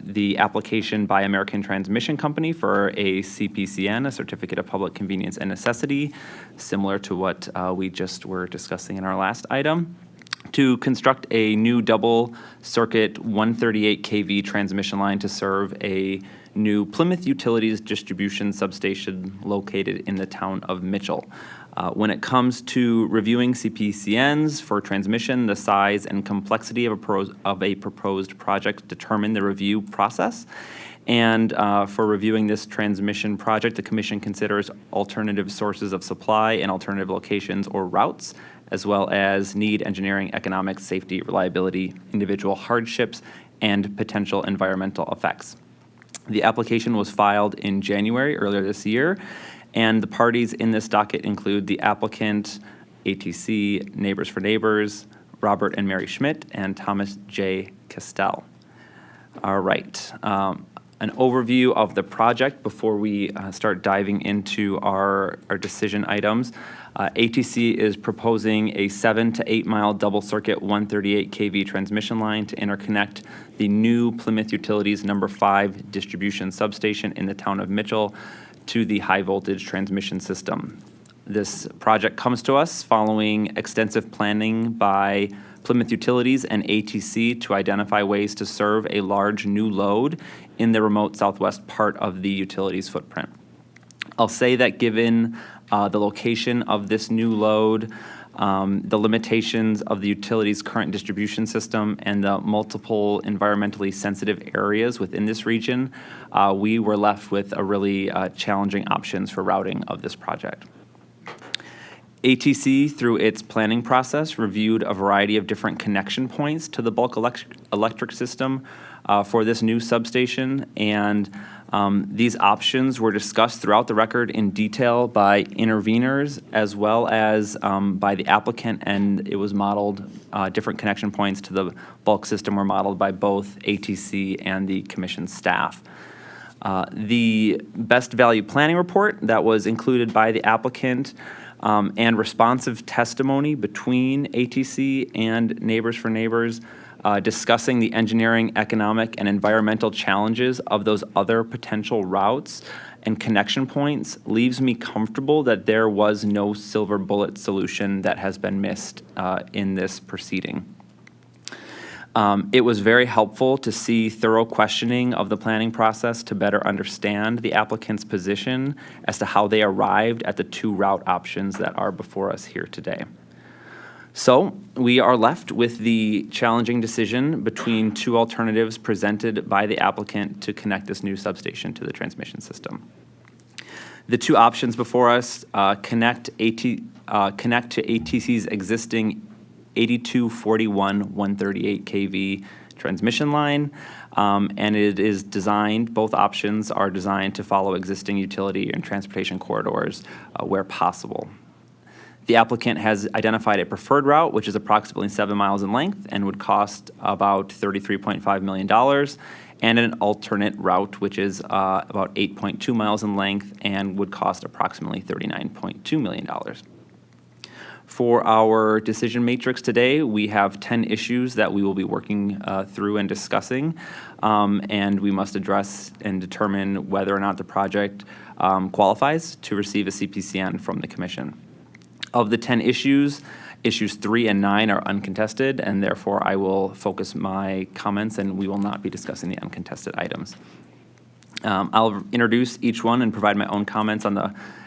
the application by American Transmission Company for a CPCN, a Certificate of Public Convenience and Necessity, similar to what we just were discussing in our last item, to construct a new double circuit 138 kV transmission line to serve a new Plymouth Utilities distribution substation located in the town of Mitchell. When it comes to reviewing CPCNs for transmission, the size and complexity of a proposed project determine the review process. And for reviewing this transmission project, the Commission considers alternative sources of supply and alternative locations or routes, as well as need, engineering, economic, safety, reliability, individual hardships, and potential environmental effects. The application was filed in January earlier this year, and the parties in this docket include the applicant, ATC, Neighbors for Neighbors, Robert and Mary Schmidt, and Thomas J. Castell. All right. An overview of the project before we start diving into our decision items. ATC is proposing a 7 to 8 mile double circuit 138 kV transmission line to interconnect the new Plymouth Utilities number 5 distribution substation in the town of Mitchell to the high voltage transmission system. This project comes to us following extensive planning by Plymouth Utilities and ATC to identify ways to serve a large new load in the remote southwest part of the utilities footprint. I'll say that given the location of this new load, the limitations of the utility's current distribution system, and the multiple environmentally sensitive areas within this region, we were left with a really challenging options for routing of this project. ATC, through its planning process, reviewed a variety of different connection points to the bulk electric system for this new substation, and these options were discussed throughout the record in detail by interveners as well as by the applicant, and it was modeled, different connection points to the bulk system were modeled by both ATC and the commission staff. The best value planning report that was included by the applicant and responsive testimony between ATC and Neighbors for Neighbors discussing the engineering, economic, and environmental challenges of those other potential routes and connection points leaves me comfortable that there was no silver bullet solution that has been missed in this proceeding. It was very helpful to see thorough questioning of the planning process to better understand the applicant's position as to how they arrived at the two route options that are before us here today. So we are left with the challenging decision between two alternatives presented by the applicant to connect this new substation to the transmission system. The two options before us connect to ATC's existing 8241 138 kV transmission line, and it is designed, both options are designed to follow existing utility and transportation corridors where possible. The applicant has identified a preferred route, which is approximately 7 miles in length and would cost about $33.5 million, and an alternate route, which is about 8.2 miles in length and would cost approximately $39.2 million. For our decision matrix today, we have 10 issues that we will be working through and discussing, and we must address and determine whether or not the project qualifies to receive a CPCN from the Commission. Of the 10 issues, issues 3 and 9 are uncontested, and therefore I will focus my comments and we will not be discussing the uncontested items. I'll introduce each one and provide my own comments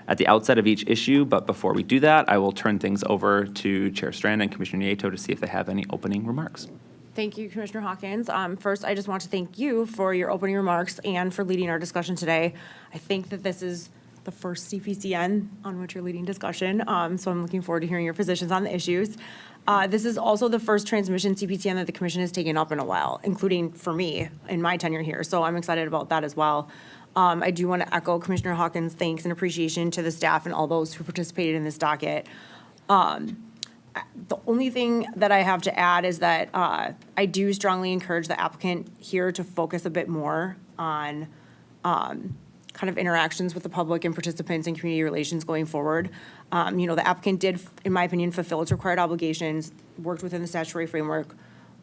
at the outset of each issue, but before we do that, I will turn things over to Chair Strand and Commissioner Nieto to see if they have any opening remarks. Thank you, Commissioner Hawkins. First, I just want to thank you for your opening remarks and for leading our discussion today. I think that this is the first CPCN on which you're leading discussion, so I'm looking forward to hearing your positions on the issues. This is also the first transmission CPCN that the Commission has taken up in a while, including for me in my tenure here, so I'm excited about that as well. I do want to echo Commissioner Hawkins' thanks and appreciation to the staff and all those who participated in this docket. The only thing that I have to add is that I do strongly encourage the applicant here to focus a bit more on kind of interactions with the public and participants in community relations going forward. The applicant did, in my opinion, fulfill its required obligations, worked within the statutory framework,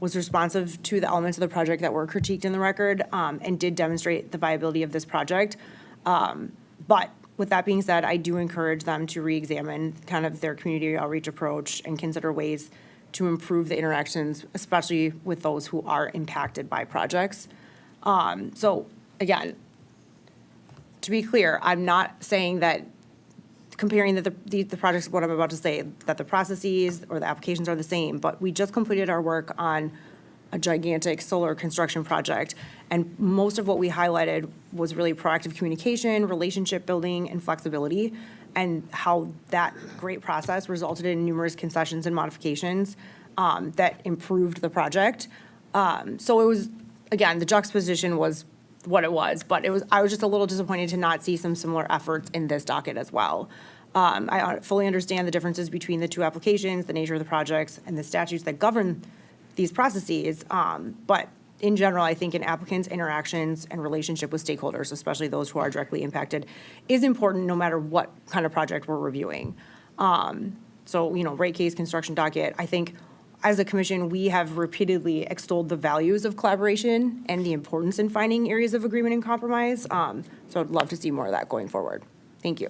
was responsive to the elements of the project that were critiqued in the record, and did demonstrate the viability of this project. But with that being said, I do encourage them to re-examine kind of their community outreach approach and consider ways to improve the interactions, especially with those who are impacted by projects. So again, to be clear, I'm not saying that comparing the projects, what I'm about to say, that the processes or the applications are the same, but we just completed our work on a gigantic solar construction project. And most of what we highlighted was really proactive communication, relationship building, and flexibility, and how that great process resulted in numerous concessions and modifications that improved the project. So it was, again, the juxtaposition was what it was, but I was just a little disappointed to not see some similar efforts in this docket as well. I fully understand the differences between the two applications, the nature of the projects, and the statutes that govern these processes, but in general, I think an applicant's interactions and relationship with stakeholders, especially those who are directly impacted, is important no matter what kind of project we're reviewing. So, rate case, construction docket, I think as a commission, we have repeatedly extolled the values of collaboration and the importance in finding areas of agreement and compromise. So I'd love to see more of that going forward. Thank you.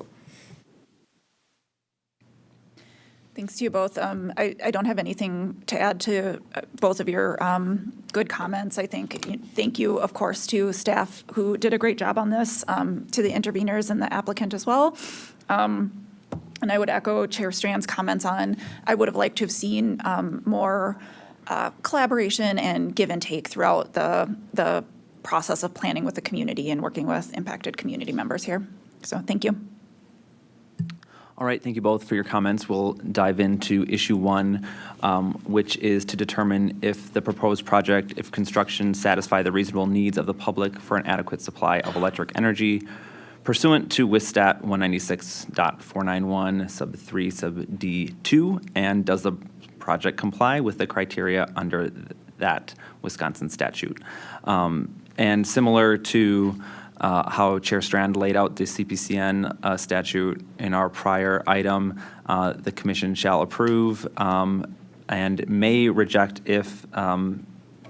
Thanks to you both. I don't have anything to add to both of your good comments. I think, thank you, of course, to staff who did a great job on this, to the interveners and the applicant as well. And I would echo Chair Strand's comments on, I would have liked to have seen more collaboration and give and take throughout the process of planning with the community and working with impacted community members here. So thank you. All right, thank you both for your comments. We'll dive into issue 1, which is to determine if the proposed project, if construction satisfy the reasonable needs of the public for an adequate supply of electric energy pursuant to WISSTAT 196.491 sub 3 sub D2, and does the project comply with the criteria under that Wisconsin statute. And similar to how Chair Strand laid out the CPCN statute in our prior item, the Commission shall approve and may reject if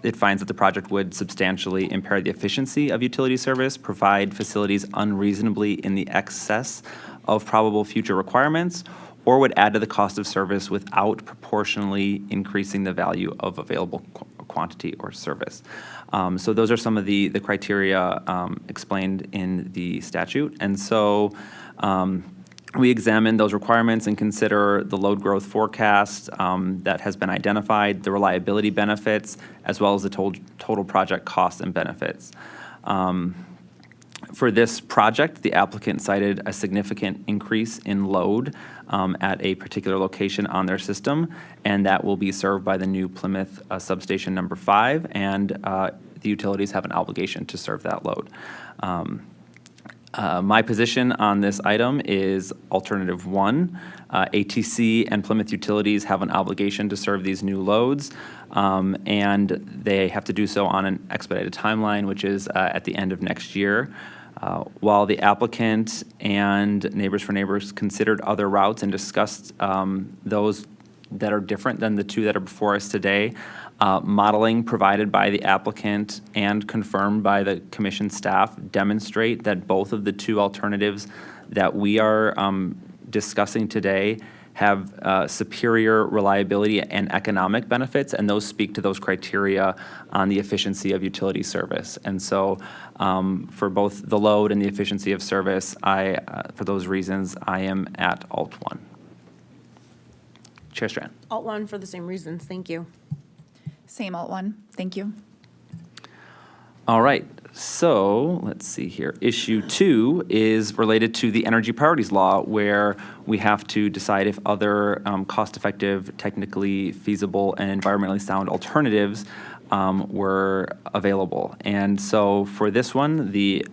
it finds that the project would substantially impair the efficiency of utility service, provide facilities unreasonably in the excess of probable future requirements, or would add to the cost of service without proportionally increasing the value of available quantity or service. So those are some of the criteria explained in the statute. And so we examine those requirements and consider the load growth forecast that has been identified, the reliability benefits, as well as the total project costs and benefits. For this project, the applicant cited a significant increase in load at a particular location on their system, and that will be served by the new Plymouth substation number 5, and the utilities have an obligation to serve that load. My position on this item is alternative 1. ATC and Plymouth Utilities have an obligation to serve these new loads, and they have to do so on an expedited timeline, which is at the end of next year. While the applicant and Neighbors for Neighbors considered other routes and discussed those that are different than the two that are before us today. Modeling provided by the applicant and confirmed by the commission staff demonstrate that both of the two alternatives that we are discussing today have superior reliability and economic benefits, and those speak to those criteria on the efficiency of utility service. And so for both the load and the efficiency of service, for those reasons, I am at alt 1. Chair Strand. Alt 1 for the same reasons, thank you. Same alt 1, thank you. All right, so let's see here. Issue 2 is related to the energy priorities law, where we have to decide if other cost-effective, technically feasible, and environmentally sound alternatives were available. And so for this one, the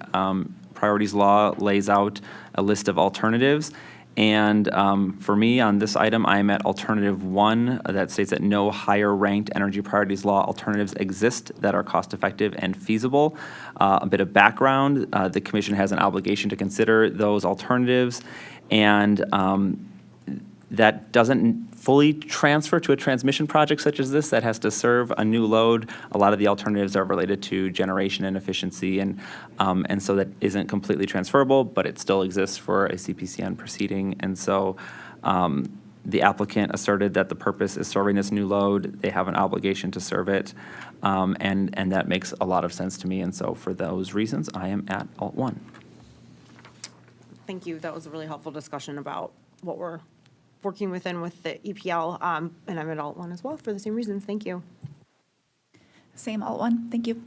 priorities law lays out a list of alternatives. And for me, on this item, I am at alternative 1 that states that no higher ranked energy priorities law alternatives exist that are cost effective and feasible. A bit of background, the commission has an obligation to consider those alternatives, and that doesn't fully transfer to a transmission project such as this that has to serve a new load. A lot of the alternatives are related to generation and efficiency, and so that isn't completely transferable, but it still exists for a CPCN proceeding. And so the applicant asserted that the purpose is serving this new load. They have an obligation to serve it, and that makes a lot of sense to me. And so for those reasons, I am at alt 1. Thank you, that was a really helpful discussion about what we're working within with the EPL, and I'm at alt 1 as well for the same reasons, thank you. Same alt 1, thank you.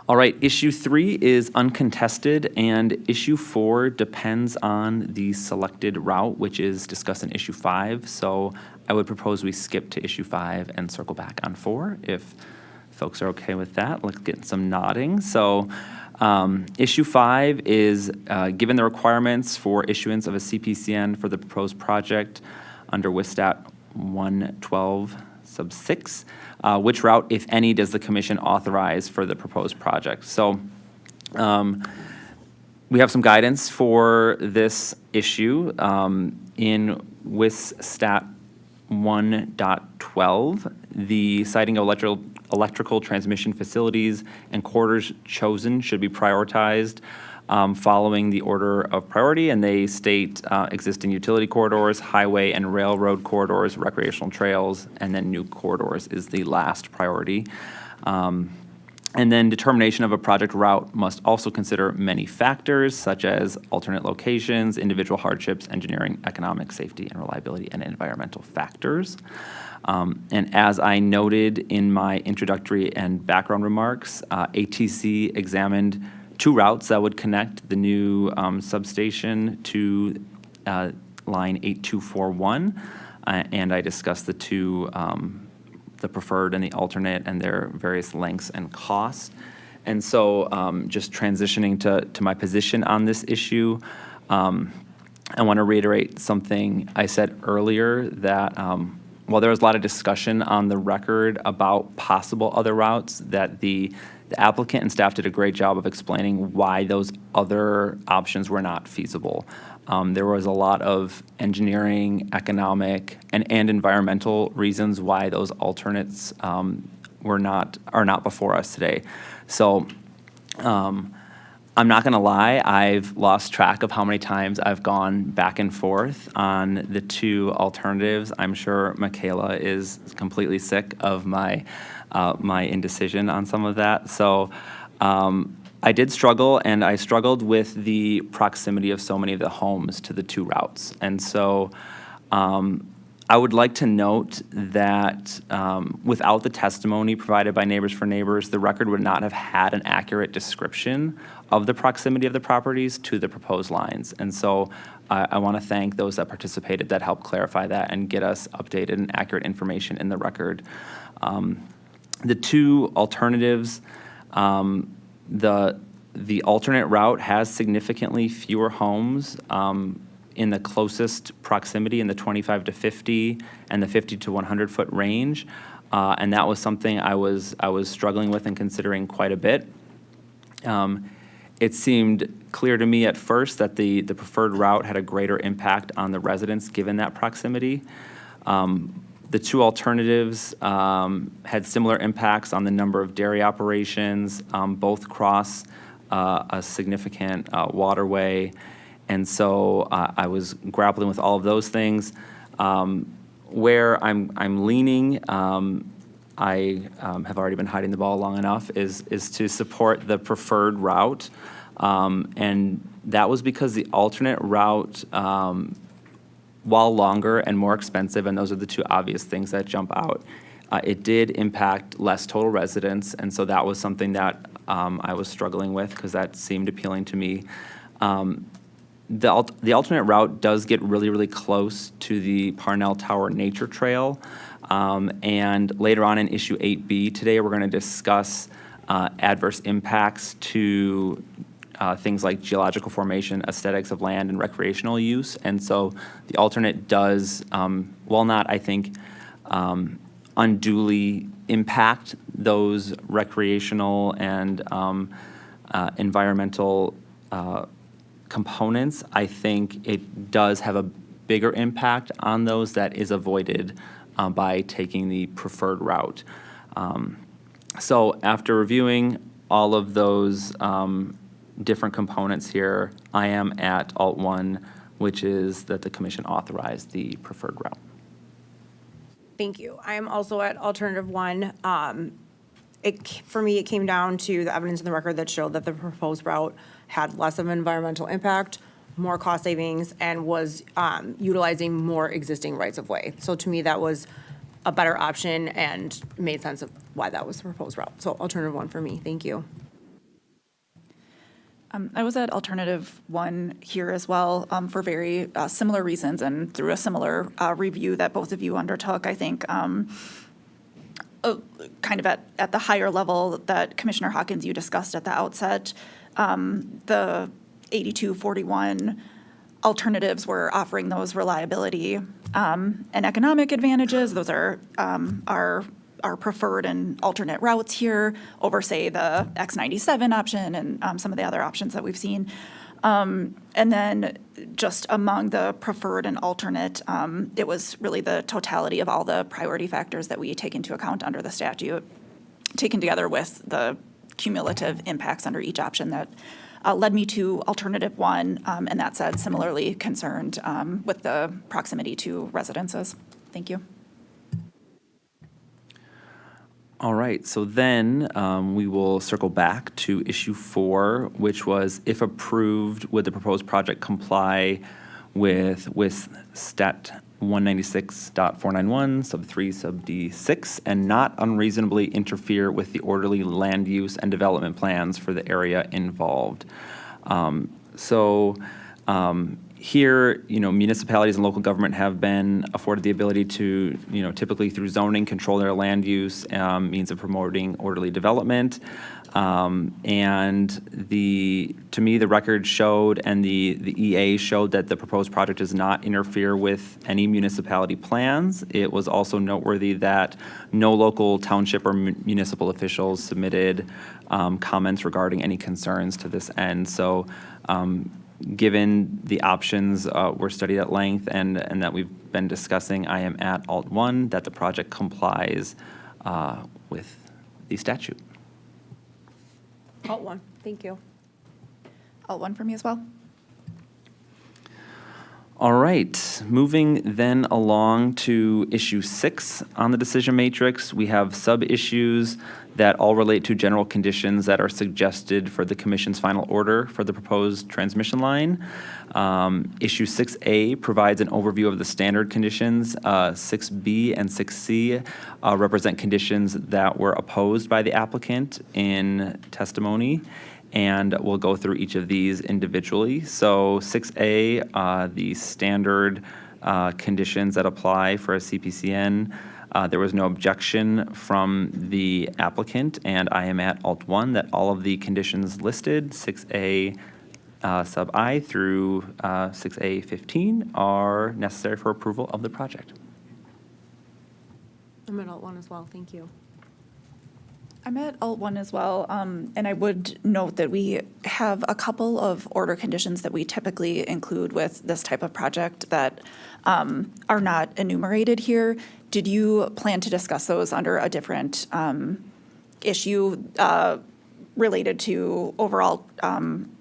All right, issue 3 is uncontested, and issue 4 depends on the selected route, which is discussed in issue 5. So I would propose we skip to issue 5 and circle back on 4, if folks are okay with that. Let's get some nodding. So issue 5 is given the requirements for issuance of a CPCN for the proposed project under WISTAT 112 sub 6. Which route, if any, does the commission authorize for the proposed project? So we have some guidance for this issue in WISTAT 1.12. The siting of electrical transmission facilities and corridors chosen should be prioritized following the order of priority, and they state existing utility corridors, highway and railroad corridors, recreational trails, and then new corridors is the last priority. And then determination of a project route must also consider many factors, such as alternate locations, individual hardships, engineering, economic, safety, and reliability, and environmental factors. And as I noted in my introductory and background remarks, ATC examined 2 routes that would connect the new substation to line 8241, and I discussed the two, the preferred and the alternate, and their various lengths and costs. And so just transitioning to my position on this issue, I want to reiterate something I said earlier, that while there was a lot of discussion on the record about possible other routes, that the applicant and staff did a great job of explaining why those other options were not feasible. There was a lot of engineering, economic, and environmental reasons why those alternates are not before us today. So I'm not gonna lie, I've lost track of how many times I've gone back and forth on the 2 alternatives. I'm sure Michaela is completely sick of my indecision on some of that. So I did struggle, and I struggled with the proximity of so many of the homes to the 2 routes. And so I would like to note that without the testimony provided by Neighbors for Neighbors, the record would not have had an accurate description of the proximity of the properties to the proposed lines. And so I want to thank those that participated that helped clarify that and get us updated and accurate information in the record. The 2 alternatives, the alternate route has significantly fewer homes in the closest proximity in the 25 to 50 and the 50 to 100 foot range. And that was something I was struggling with and considering quite a bit. It seemed clear to me at first that the preferred route had a greater impact on the residents given that proximity. The two alternatives had similar impacts on the number of dairy operations. Both cross a significant waterway. And so I was grappling with all of those things. Where I'm leaning, I have already been hiding the ball long enough, is to support the preferred route. And that was because the alternate route, while longer and more expensive, and those are the two obvious things that jump out, it did impact less total residents, and so that was something that I was struggling with because that seemed appealing to me. The alternate route does get really, really close to the Parnell Tower Nature Trail, and later on in issue 8B today, we're going to discuss adverse impacts to things like geological formation, aesthetics of land, and recreational use. And so the alternate does, while not, I think, unduly impact those recreational and environmental components, I think it does have a bigger impact on those that is avoided by taking the preferred route. So after reviewing all of those different components here, I am at Alt 1, which is that the commission authorized the preferred route. Thank you. I am also at alternative 1. For me, it came down to the evidence in the record that showed that the proposed route had less of an environmental impact, more cost savings, and was utilizing more existing rights-of-way. So to me, that was a better option and made sense of why that was the proposed route. So alternative 1 for me. Thank you. I was at alternative 1 here as well for very similar reasons and through a similar review that both of you undertook. I think kind of at the higher level that Commissioner Hawkins, you discussed at the outset, the 8241 alternatives were offering those reliability and economic advantages. Those are our preferred and alternate routes here over, say, the X97 option and some of the other options that we've seen. And then just among the preferred and alternate, it was really the totality of all the priority factors that we take into account under the statute, taken together with the cumulative impacts under each option that led me to alternative 1, and that said, similarly concerned with the proximity to residences. Thank you. All right, so then we will circle back to issue 4, which was, if approved, would the proposed project comply with Stat 196.491, sub 3, sub D6, and not unreasonably interfere with the orderly land use and development plans for the area involved. Here, municipalities and local government have been afforded the ability to, typically through zoning, control their land use, means of promoting orderly development. And to me, the record showed and the EA showed that the proposed project does not interfere with any municipality plans. It was also noteworthy that no local township or municipal officials submitted comments regarding any concerns to this end. So given the options were studied at length and that we've been discussing, I am at Alt 1, that the project complies with the statute. Alt 1. Thank you. Alt 1 for me as well. All right, moving then along to issue 6 on the decision matrix. We have sub-issues that all relate to general conditions that are suggested for the commission's final order for the proposed transmission line. Issue 6A provides an overview of the standard conditions. 6B and 6C represent conditions that were opposed by the applicant in testimony. And we'll go through each of these individually. So 6A, the standard conditions that apply for a CPCN. There was no objection from the applicant, and I am at Alt 1 that all of the conditions listed, 6A sub I through 6A 15, are necessary for approval of the project. I'm at Alt 1 as well. Thank you. I'm at Alt1 as well, and I would note that we have a couple of order conditions that we typically include with this type of project that are not enumerated here. Did you plan to discuss those under a different issue related to overall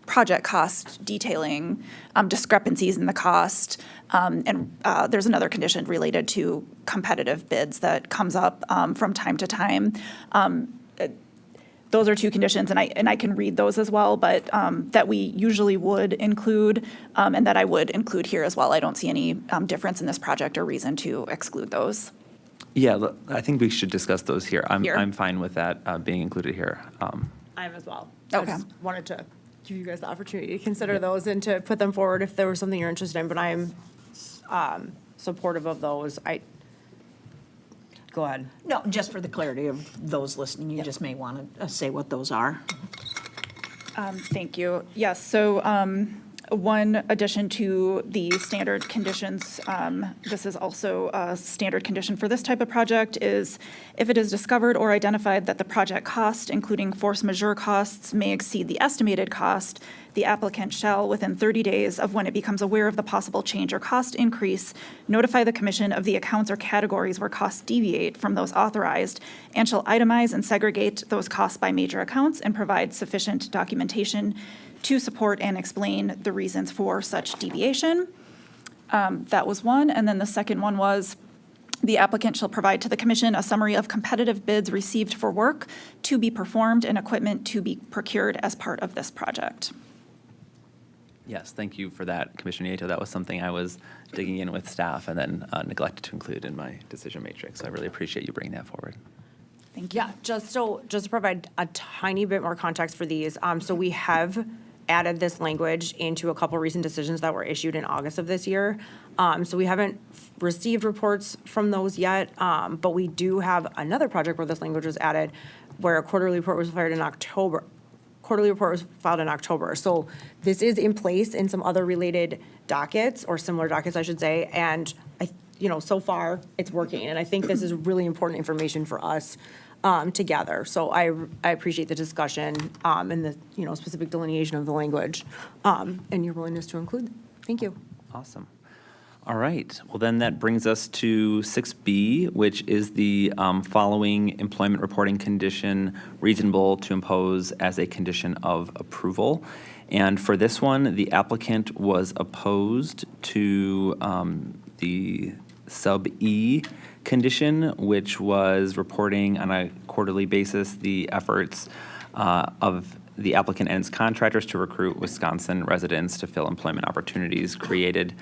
project cost detailing, discrepancies in the cost, and there's another condition related to competitive bids that comes up from time to time. Those are two conditions, and I can read those as well, but that we usually would include, and that I would include here as well. I don't see any difference in this project or reason to exclude those. Yeah, look, I think we should discuss those here. Here? I'm fine with that being included here. I am as well. Okay. I just wanted to give you guys the opportunity to consider those and to put them forward if there was something you're interested in, but I am supportive of those. Go ahead. No, just for the clarity of those listening, you just may want to say what those are. Thank you. Yes, so one addition to the standard conditions, this is also a standard condition for this type of project, is if it is discovered or identified that the project cost, including force majeure costs, may exceed the estimated cost, the applicant shall, within 30 days of when it becomes aware of the possible change or cost increase, notify the commission of the accounts or categories where costs deviate from those authorized, and shall itemize and segregate those costs by major accounts and provide sufficient documentation to support and explain the reasons for such deviation. That was one. And then the second one was, the applicant shall provide to the commission a summary of competitive bids received for work to be performed and equipment to be procured as part of this project. Yes, thank you for that, Commissioner Nieto. That was something I was digging in with staff and then neglected to include in my decision matrix. So I really appreciate you bringing that forward. Thank you. Yeah, just to provide a tiny bit more context for these, so we have added this language into a couple recent decisions that were issued in August of this year. So we haven't received reports from those yet, but we do have another project where this language was added, where a quarterly report was filed in October. So this is in place in some other related dockets, or similar dockets, I should say, and so far it's working. And I think this is really important information for us to gather. So I appreciate the discussion and the specific delineation of the language and your willingness to include. Thank you. Awesome. All right. Well, then that brings us to 6B, which is the following employment reporting condition reasonable to impose as a condition of approval. And for this one, the applicant was opposed to the sub-E condition, which was reporting on a quarterly basis the efforts of the applicant and its contractors to recruit Wisconsin residents to fill employment opportunities created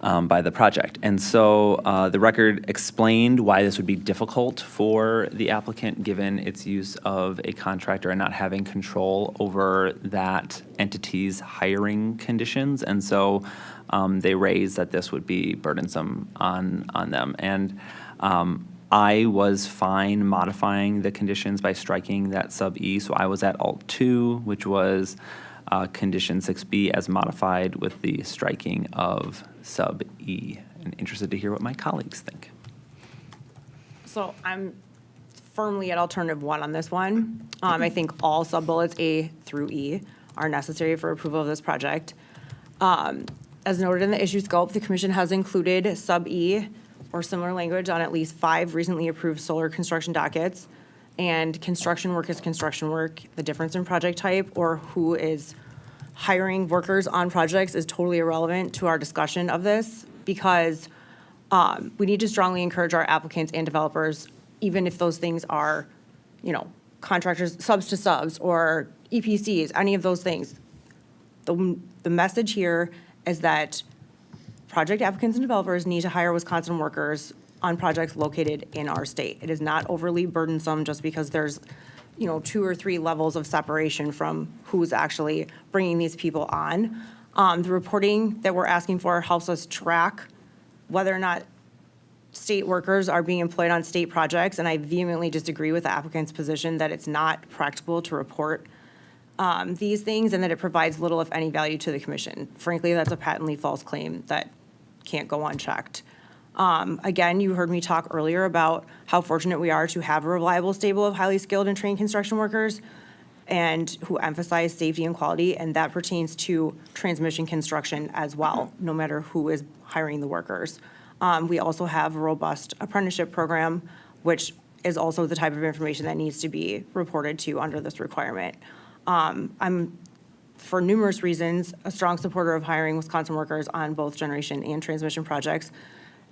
by the project. And so the record explained why this would be difficult for the applicant given its use of a contractor and not having control over that entity's hiring conditions. And so they raised that this would be burdensome on them. And I was fine modifying the conditions by striking that sub-E. So I was at Alt 2, which was condition 6B as modified with the striking of sub-E. And interested to hear what my colleagues think. So I'm firmly at alternative 1 on this one. I think all sub-bullets A through E are necessary for approval of this project. As noted in the issue scope, the commission has included sub-E or similar language on at least 5 recently approved solar construction dockets. And construction work is construction work. The difference in project type or who is hiring workers on projects is totally irrelevant to our discussion of this, because we need to strongly encourage our applicants and developers, even if those things are, contractors, subs to subs, or EPCs, any of those things. The message here is that project applicants and developers need to hire Wisconsin workers on projects located in our state. It is not overly burdensome just because there's, 2 or 3 levels of separation from who's actually bringing these people on. The reporting that we're asking for helps us track whether or not state workers are being employed on state projects, and I vehemently disagree with the applicant's position that it's not practical to report these things and that it provides little, if any, value to the commission. Frankly, that's a patently false claim that can't go unchecked. Again, you heard me talk earlier about how fortunate we are to have a reliable stable of highly skilled and trained construction workers and who emphasize safety and quality, and that pertains to transmission construction as well, no matter who is hiring the workers. We also have a robust apprenticeship program, which is also the type of information that needs to be reported to under this requirement. I'm, for numerous reasons, a strong supporter of hiring Wisconsin workers on both generation and transmission projects.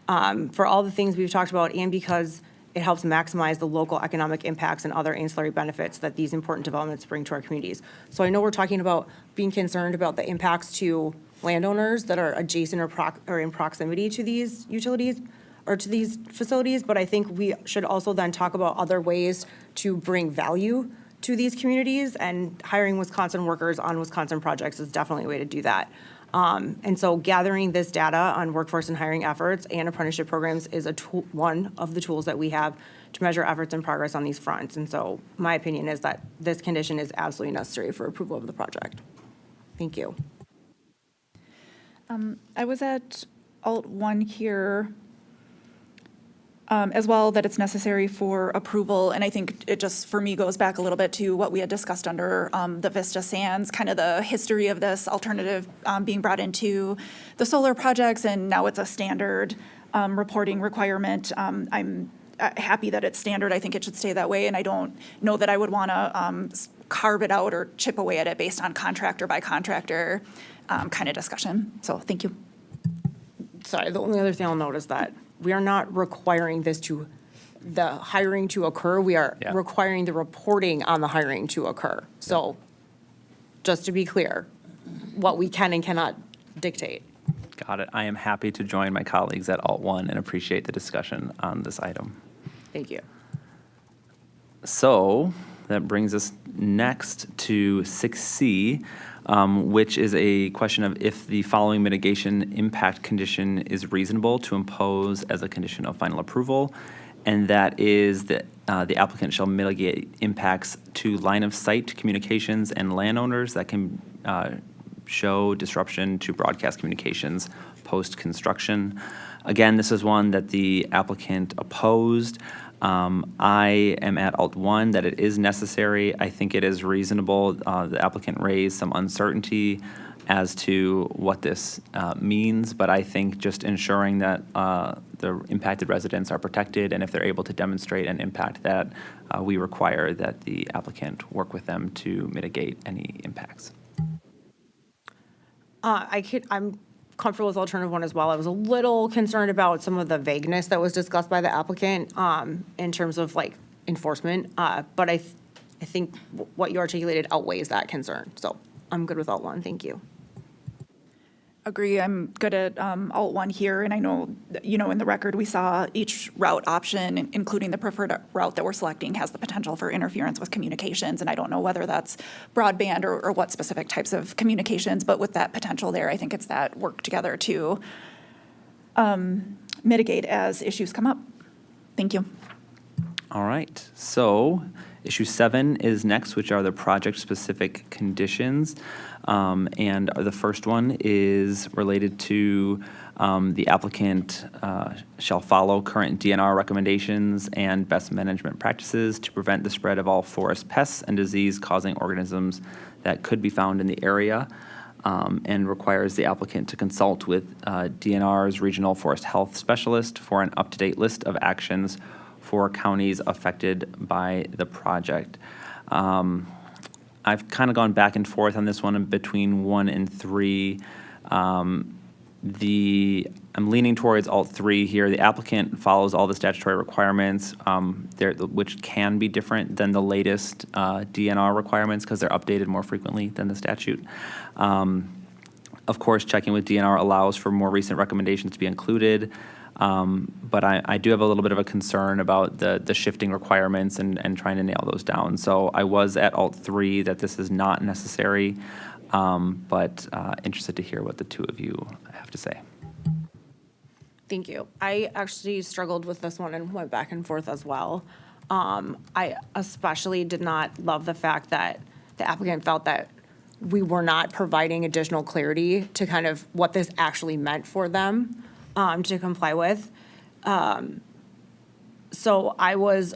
For all the things we've talked about and because it helps maximize the local economic impacts and other ancillary benefits that these important developments bring to our communities. So I know we're talking about being concerned about the impacts to landowners that are adjacent or in proximity to these utilities or to these facilities, but I think we should also then talk about other ways to bring value to these communities, and hiring Wisconsin workers on Wisconsin projects is definitely a way to do that. And so gathering this data on workforce and hiring efforts and apprenticeship programs is a tool, one of the tools that we have to measure efforts and progress on these fronts. And so my opinion is that this condition is absolutely necessary for approval of the project. Thank you. I was at Alt 1 here as well, that it's necessary for approval. And I think it just, for me, goes back a little bit to what we had discussed under the Vista Sands, kind of the history of this alternative being brought into the solar projects, and now it's a standard reporting requirement. I'm happy that it's standard. I think it should stay that way, and I don't know that I would want to carve it out or chip away at it based on contractor by contractor kind of discussion. So thank you. Sorry, the only other thing I'll note is that we are not requiring the hiring to occur. We are Yeah. requiring the reporting on the hiring to occur. So just to be clear, what we can and cannot dictate. Got it. I am happy to join my colleagues at Alt 1 and appreciate the discussion on this item. Thank you. So that brings us next to 6C, which is a question of if the following mitigation impact condition is reasonable to impose as a condition of final approval, and that is that the applicant shall mitigate impacts to line of sight communications and landowners that can show disruption to broadcast communications post-construction. Again, this is one that the applicant opposed. I am at Alt 1 that it is necessary. I think it is reasonable. The applicant raised some uncertainty as to what this means, but I think just ensuring that the impacted residents are protected, and if they're able to demonstrate an impact, that we require that the applicant work with them to mitigate any impacts. I'm comfortable with alternative 1 as well. I was a little concerned about some of the vagueness that was discussed by the applicant in terms of like enforcement, but I think what you articulated outweighs that concern. So I'm good with Alt 1. Thank you. Agree. I'm good at Alt 1 here, and I know, in the record, we saw each route option, including the preferred route that we're selecting, has the potential for interference with communications, and I don't know whether that's broadband or what specific types of communications, but with that potential there, I think it's that work together to mitigate as issues come up. Thank you. All right, so issue 7 is next, which are the project-specific conditions. And the first one is related to the applicant shall follow current DNR recommendations and best management practices to prevent the spread of all forest pests and disease-causing organisms that could be found in the area, and requires the applicant to consult with DNR's Regional Forest Health Specialist for an up-to-date list of actions for counties affected by the project. I've kind of gone back and forth on this one between 1 and 3. I'm leaning towards Alt 3 here. The applicant follows all the statutory requirements, which can be different than the latest DNR requirements because they're updated more frequently than the statute. Of course, checking with DNR allows for more recent recommendations to be included. But I do have a little bit of a concern about the shifting requirements and trying to nail those down. So I was at Alt 3 that this is not necessary, but interested to hear what the two of you have to say. Thank you. I actually struggled with this one and went back and forth as well. I especially did not love the fact that the applicant felt that we were not providing additional clarity to kind of what this actually meant for them to comply with. So I was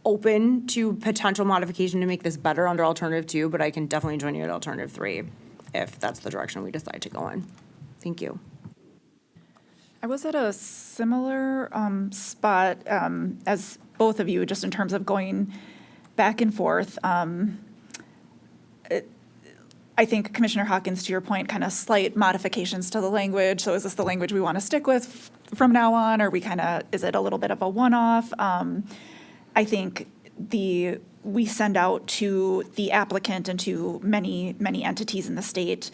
open to potential modification to make this better under alternative 2, but I can definitely join you at alternative 3 if that's the direction we decide to go in. Thank you. I was at a similar spot as both of you, just in terms of going back and forth. I think Commissioner Hawkins, to your point, kind of slight modifications to the language. So is this the language we want to stick with from now on, or is it a little bit of a one-off? I think we send out to the applicant and to many, many entities in the state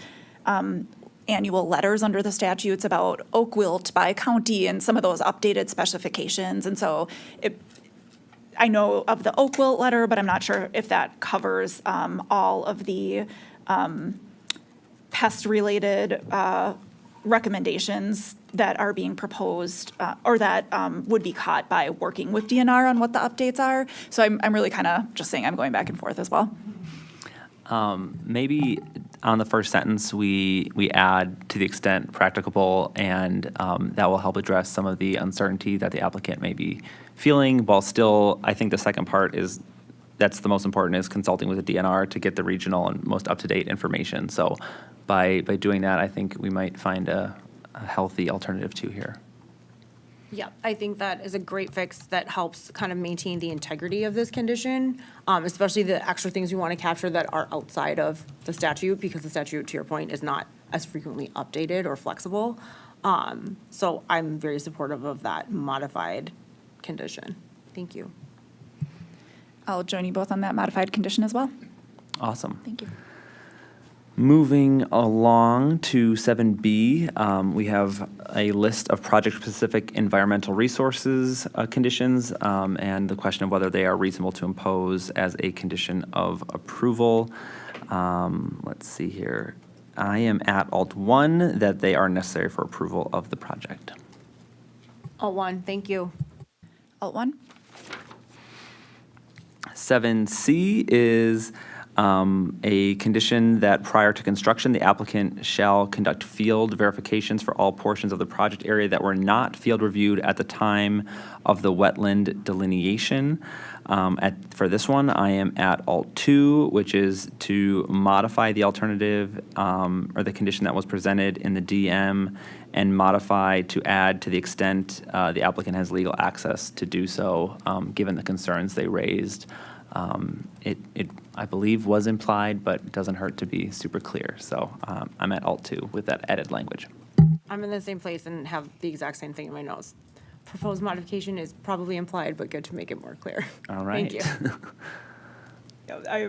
annual letters under the statutes about oak wilt by county and some of those updated specifications. And so I know of the oak wilt letter, but I'm not sure if that covers all of the pest-related recommendations that are being proposed or that would be caught by working with DNR on what the updates are. So I'm really kind of just saying I'm going back and forth as well. Maybe on the first sentence, we add to the extent practicable, and that will help address some of the uncertainty that the applicant may be feeling, while still, I think the second part that's the most important, is consulting with the DNR to get the regional and most up-to-date information. So by doing that, I think we might find a healthy alternative 2 here. Yeah, I think that is a great fix that helps kind of maintain the integrity of this condition, especially the extra things we want to capture that are outside of the statute, because the statute, to your point, is not as frequently updated or flexible. So I'm very supportive of that modified condition. Thank you. I'll join you both on that modified condition as well. Awesome. Thank you. Moving along to 7B, we have a list of project-specific environmental resources conditions and the question of whether they are reasonable to impose as a condition of approval. Let's see here. I am at Alt 1, that they are necessary for approval of the project. Alt 1, thank you. Alt 1. 7C is a condition that prior to construction, the applicant shall conduct field verifications for all portions of the project area that were not field reviewed at the time of the wetland delineation. For this one, I am at Alt 2, which is to modify the alternative or the condition that was presented in the DM and modify to add to the extent the applicant has legal access to do so, given the concerns they raised. It I believe was implied, but it doesn't hurt to be super clear. So I'm at Alt 2 with that added language. I'm in the same place and have the exact same thing in my notes. Proposed modification is probably implied, but good to make it more clear. All right. Thank you. Yeah,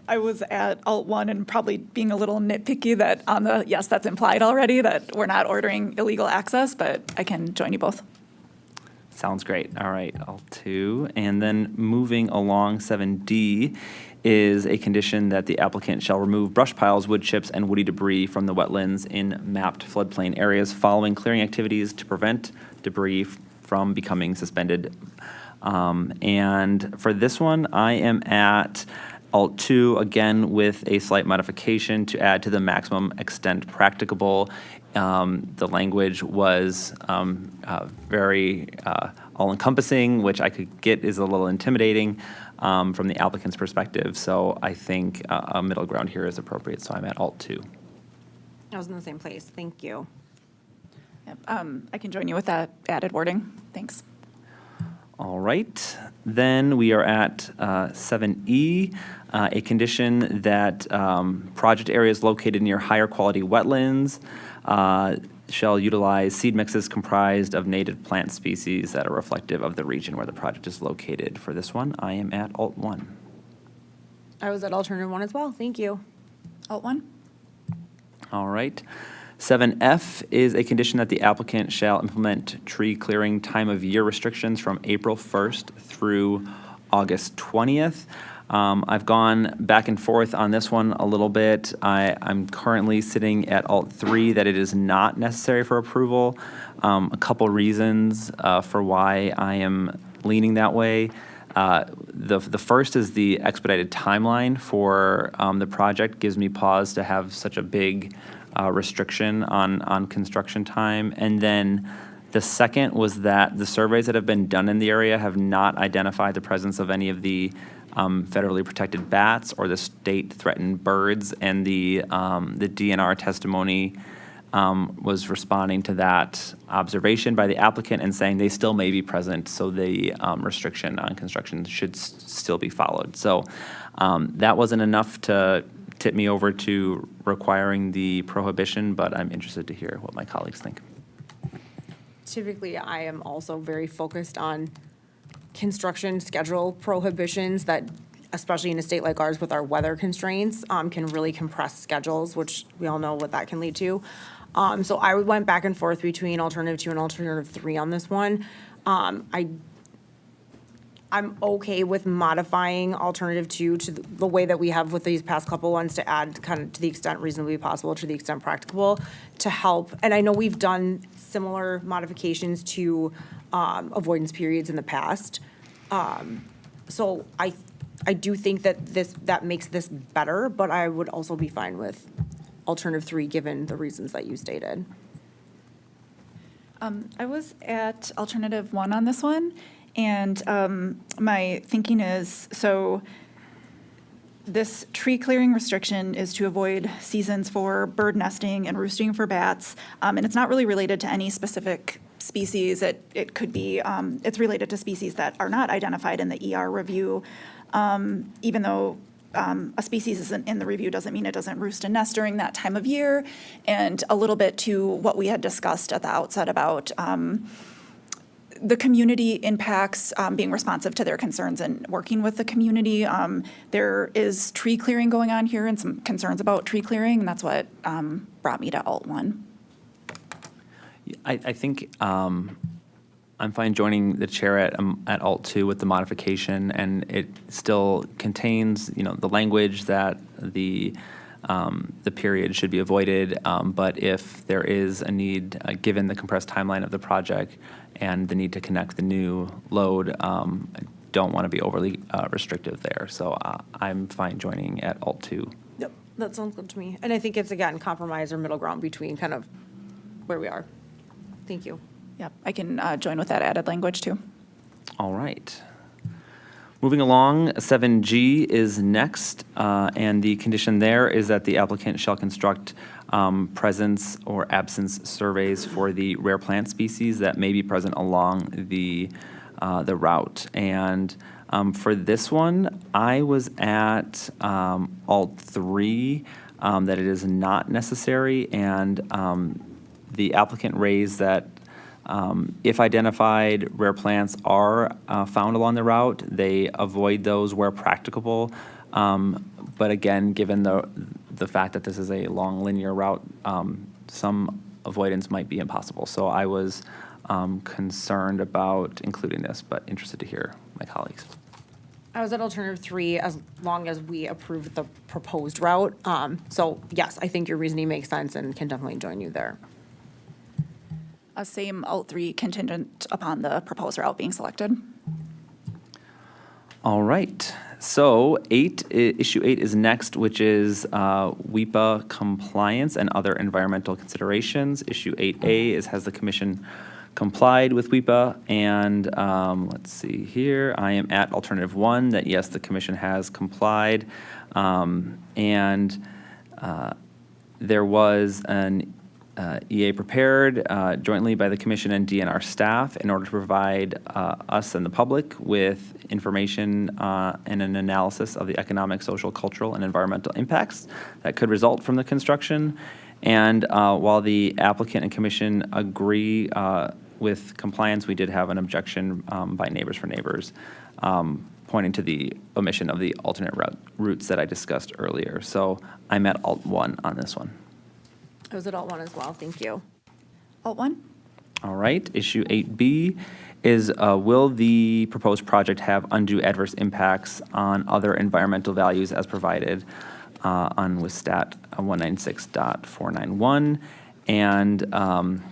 I was at Alt 1 and probably being a little nitpicky that on the, yes, that's implied already, that we're not ordering illegal access, but I can join you both. Sounds great. All right, Alt 2. And then moving along, 7D is a condition that the applicant shall remove brush piles, wood chips, and woody debris from the wetlands in mapped floodplain areas following clearing activities to prevent debris from becoming suspended. And for this one, I am at Alt 2, again with a slight modification to add to the maximum extent practicable. The language was very all-encompassing, which I could get is a little intimidating from the applicant's perspective. So I think a middle ground here is appropriate, so I'm at Alt 2. I was in the same place. Thank you. Yep, I can join you with that added wording. Thanks. All right, then we are at 7E, a condition that project areas located near higher quality wetlands shall utilize seed mixes comprised of native plant species that are reflective of the region where the project is located. For this one, I am at Alt 1. I was at alternative 1 as well. Thank you. Alt 1. All right. 7F is a condition that the applicant shall implement tree clearing time of year restrictions from April 1st through August 20th. I've gone back and forth on this one a little bit. I'm currently sitting at Alt 3 that it is not necessary for approval. A couple reasons for why I am leaning that way. The first is the expedited timeline for the project gives me pause to have such a big restriction on construction time. And then The second was that the surveys that have been done in the area have not identified the presence of any of the federally protected bats or the state-threatened birds, and the DNR testimony was responding to that observation by the applicant and saying they still may be present, so the restriction on construction should still be followed. So that wasn't enough to tip me over to requiring the prohibition, but I'm interested to hear what my colleagues think. Typically, I am also very focused on construction schedule prohibitions that, especially in a state like ours with our weather constraints, can really compress schedules, which we all know what that can lead to. So I went back and forth between alternative 2 and alternative 3 on this one. I'm okay with modifying alternative 2 to the way that we have with these past couple ones, to add kind of to the extent reasonably possible, to the extent practicable, to help. And I know we've done similar modifications to avoidance periods in the past. So I do think that that makes this better, but I would also be fine with alternative 3, given the reasons that you stated. I was at alternative 1 on this one, and my thinking is, so this tree clearing restriction is to avoid seasons for bird nesting and roosting for bats, and it's not really related to any specific species. It could be, it's related to species that are not identified in the ER review, even though a species isn't in the review doesn't mean it doesn't roost and nest during that time of year. And a little bit to what we had discussed at the outset about the community impacts, being responsive to their concerns and working with the community. There is tree clearing going on here and some concerns about tree clearing, and that's what brought me to Alt 1. I think I'm fine joining the chair at Alt 2 with the modification, and it still contains, the language that the period should be avoided, but if there is a need, given the compressed timeline of the project and the need to connect the new load, I don't want to be overly restrictive there. So I'm fine joining at Alt 2. Yep, that sounds good to me. And I think it's, again, compromise or middle ground between kind of where we are. Thank you. Yep, I can join with that added language too. All right. Moving along, 7G is next, and the condition there is that the applicant shall construct presence or absence surveys for the rare plant species that may be present along the route. And for this one, I was at Alt 3, that it is not necessary, and the applicant raised that if identified rare plants are found along the route, they avoid those where practicable. But again, given the fact that this is a long linear route, some avoidance might be impossible. So I was concerned about including this, but interested to hear my colleagues. I was at alternative 3 as long as we approved the proposed route. So yes, I think your reasoning makes sense and can definitely join you there. Same Alt 3 contingent upon the proposed route being selected. All right. So issue 8 is next, which is WEPA compliance and other environmental considerations. Issue 8A has the commission complied with WEPA, and let's see here. I am at alternative 1 that yes, the commission has complied, and there was an EA prepared jointly by the commission and DNR staff in order to provide us and the public with information and an analysis of the economic, social, cultural, and environmental impacts that could result from the construction. And while the applicant and commission agree with compliance, we did have an objection by Neighbors for Neighbors pointing to the omission of the alternate routes that I discussed earlier. So I'm at Alt 1 on this one. I was at Alt 1 as well. Thank you. Alt 1? All right. Issue 8B is will the proposed project have undue adverse impacts on other environmental values as provided on WSStat 196.491? And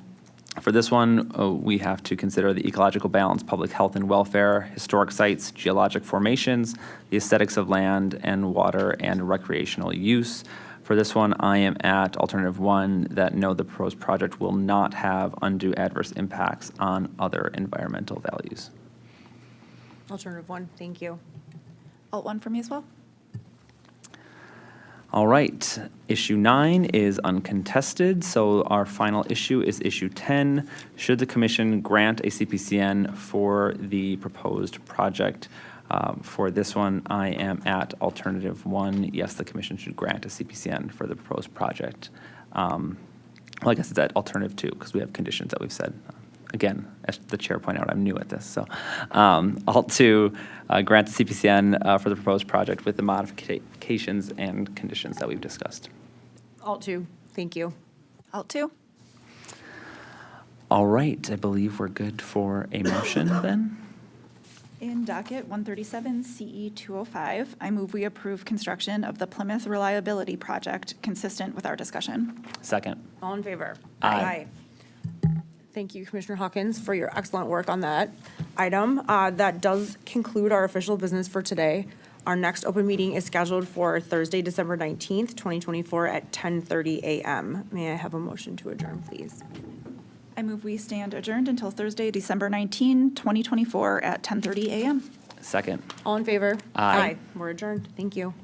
for this one, we have to consider the ecological balance, public health and welfare, historic sites, geologic formations, the aesthetics of land and water, and recreational use. For this one, I am at alternative 1, that no, the proposed project will not have undue adverse impacts on other environmental values. Alternative 1, thank you. Alt 1 for me as well. All right, issue 9 is uncontested, so our final issue is issue 10. Should the commission grant a CPCN for the proposed project? For this one, I am at alternative 1. Yes, the commission should grant a CPCN for the proposed project. Well, I guess it's at alternative 2 because we have conditions that we've said. Again, as the chair pointed out, I'm new at this. So alt 2, grant the CPCN for the proposed project with the modifications and conditions that we've discussed. Alt 2, thank you. Alt 2. All right, I believe we're good for a motion then. In docket 137 CE 205, I move we approve construction of the Plymouth Reliability Project consistent with our discussion. Second. All in favor? Aye. Thank you, Commissioner Hawkins, for your excellent work on that item. That does conclude our official business for today. Our next open meeting is scheduled for Thursday, December 19th, 2024 at 10:30 a.m. May I have a motion to adjourn, please? I move we stand adjourned until Thursday, December 19, 2024 at 10:30 a.m. Second. All in favor? Aye. We're adjourned. Thank you.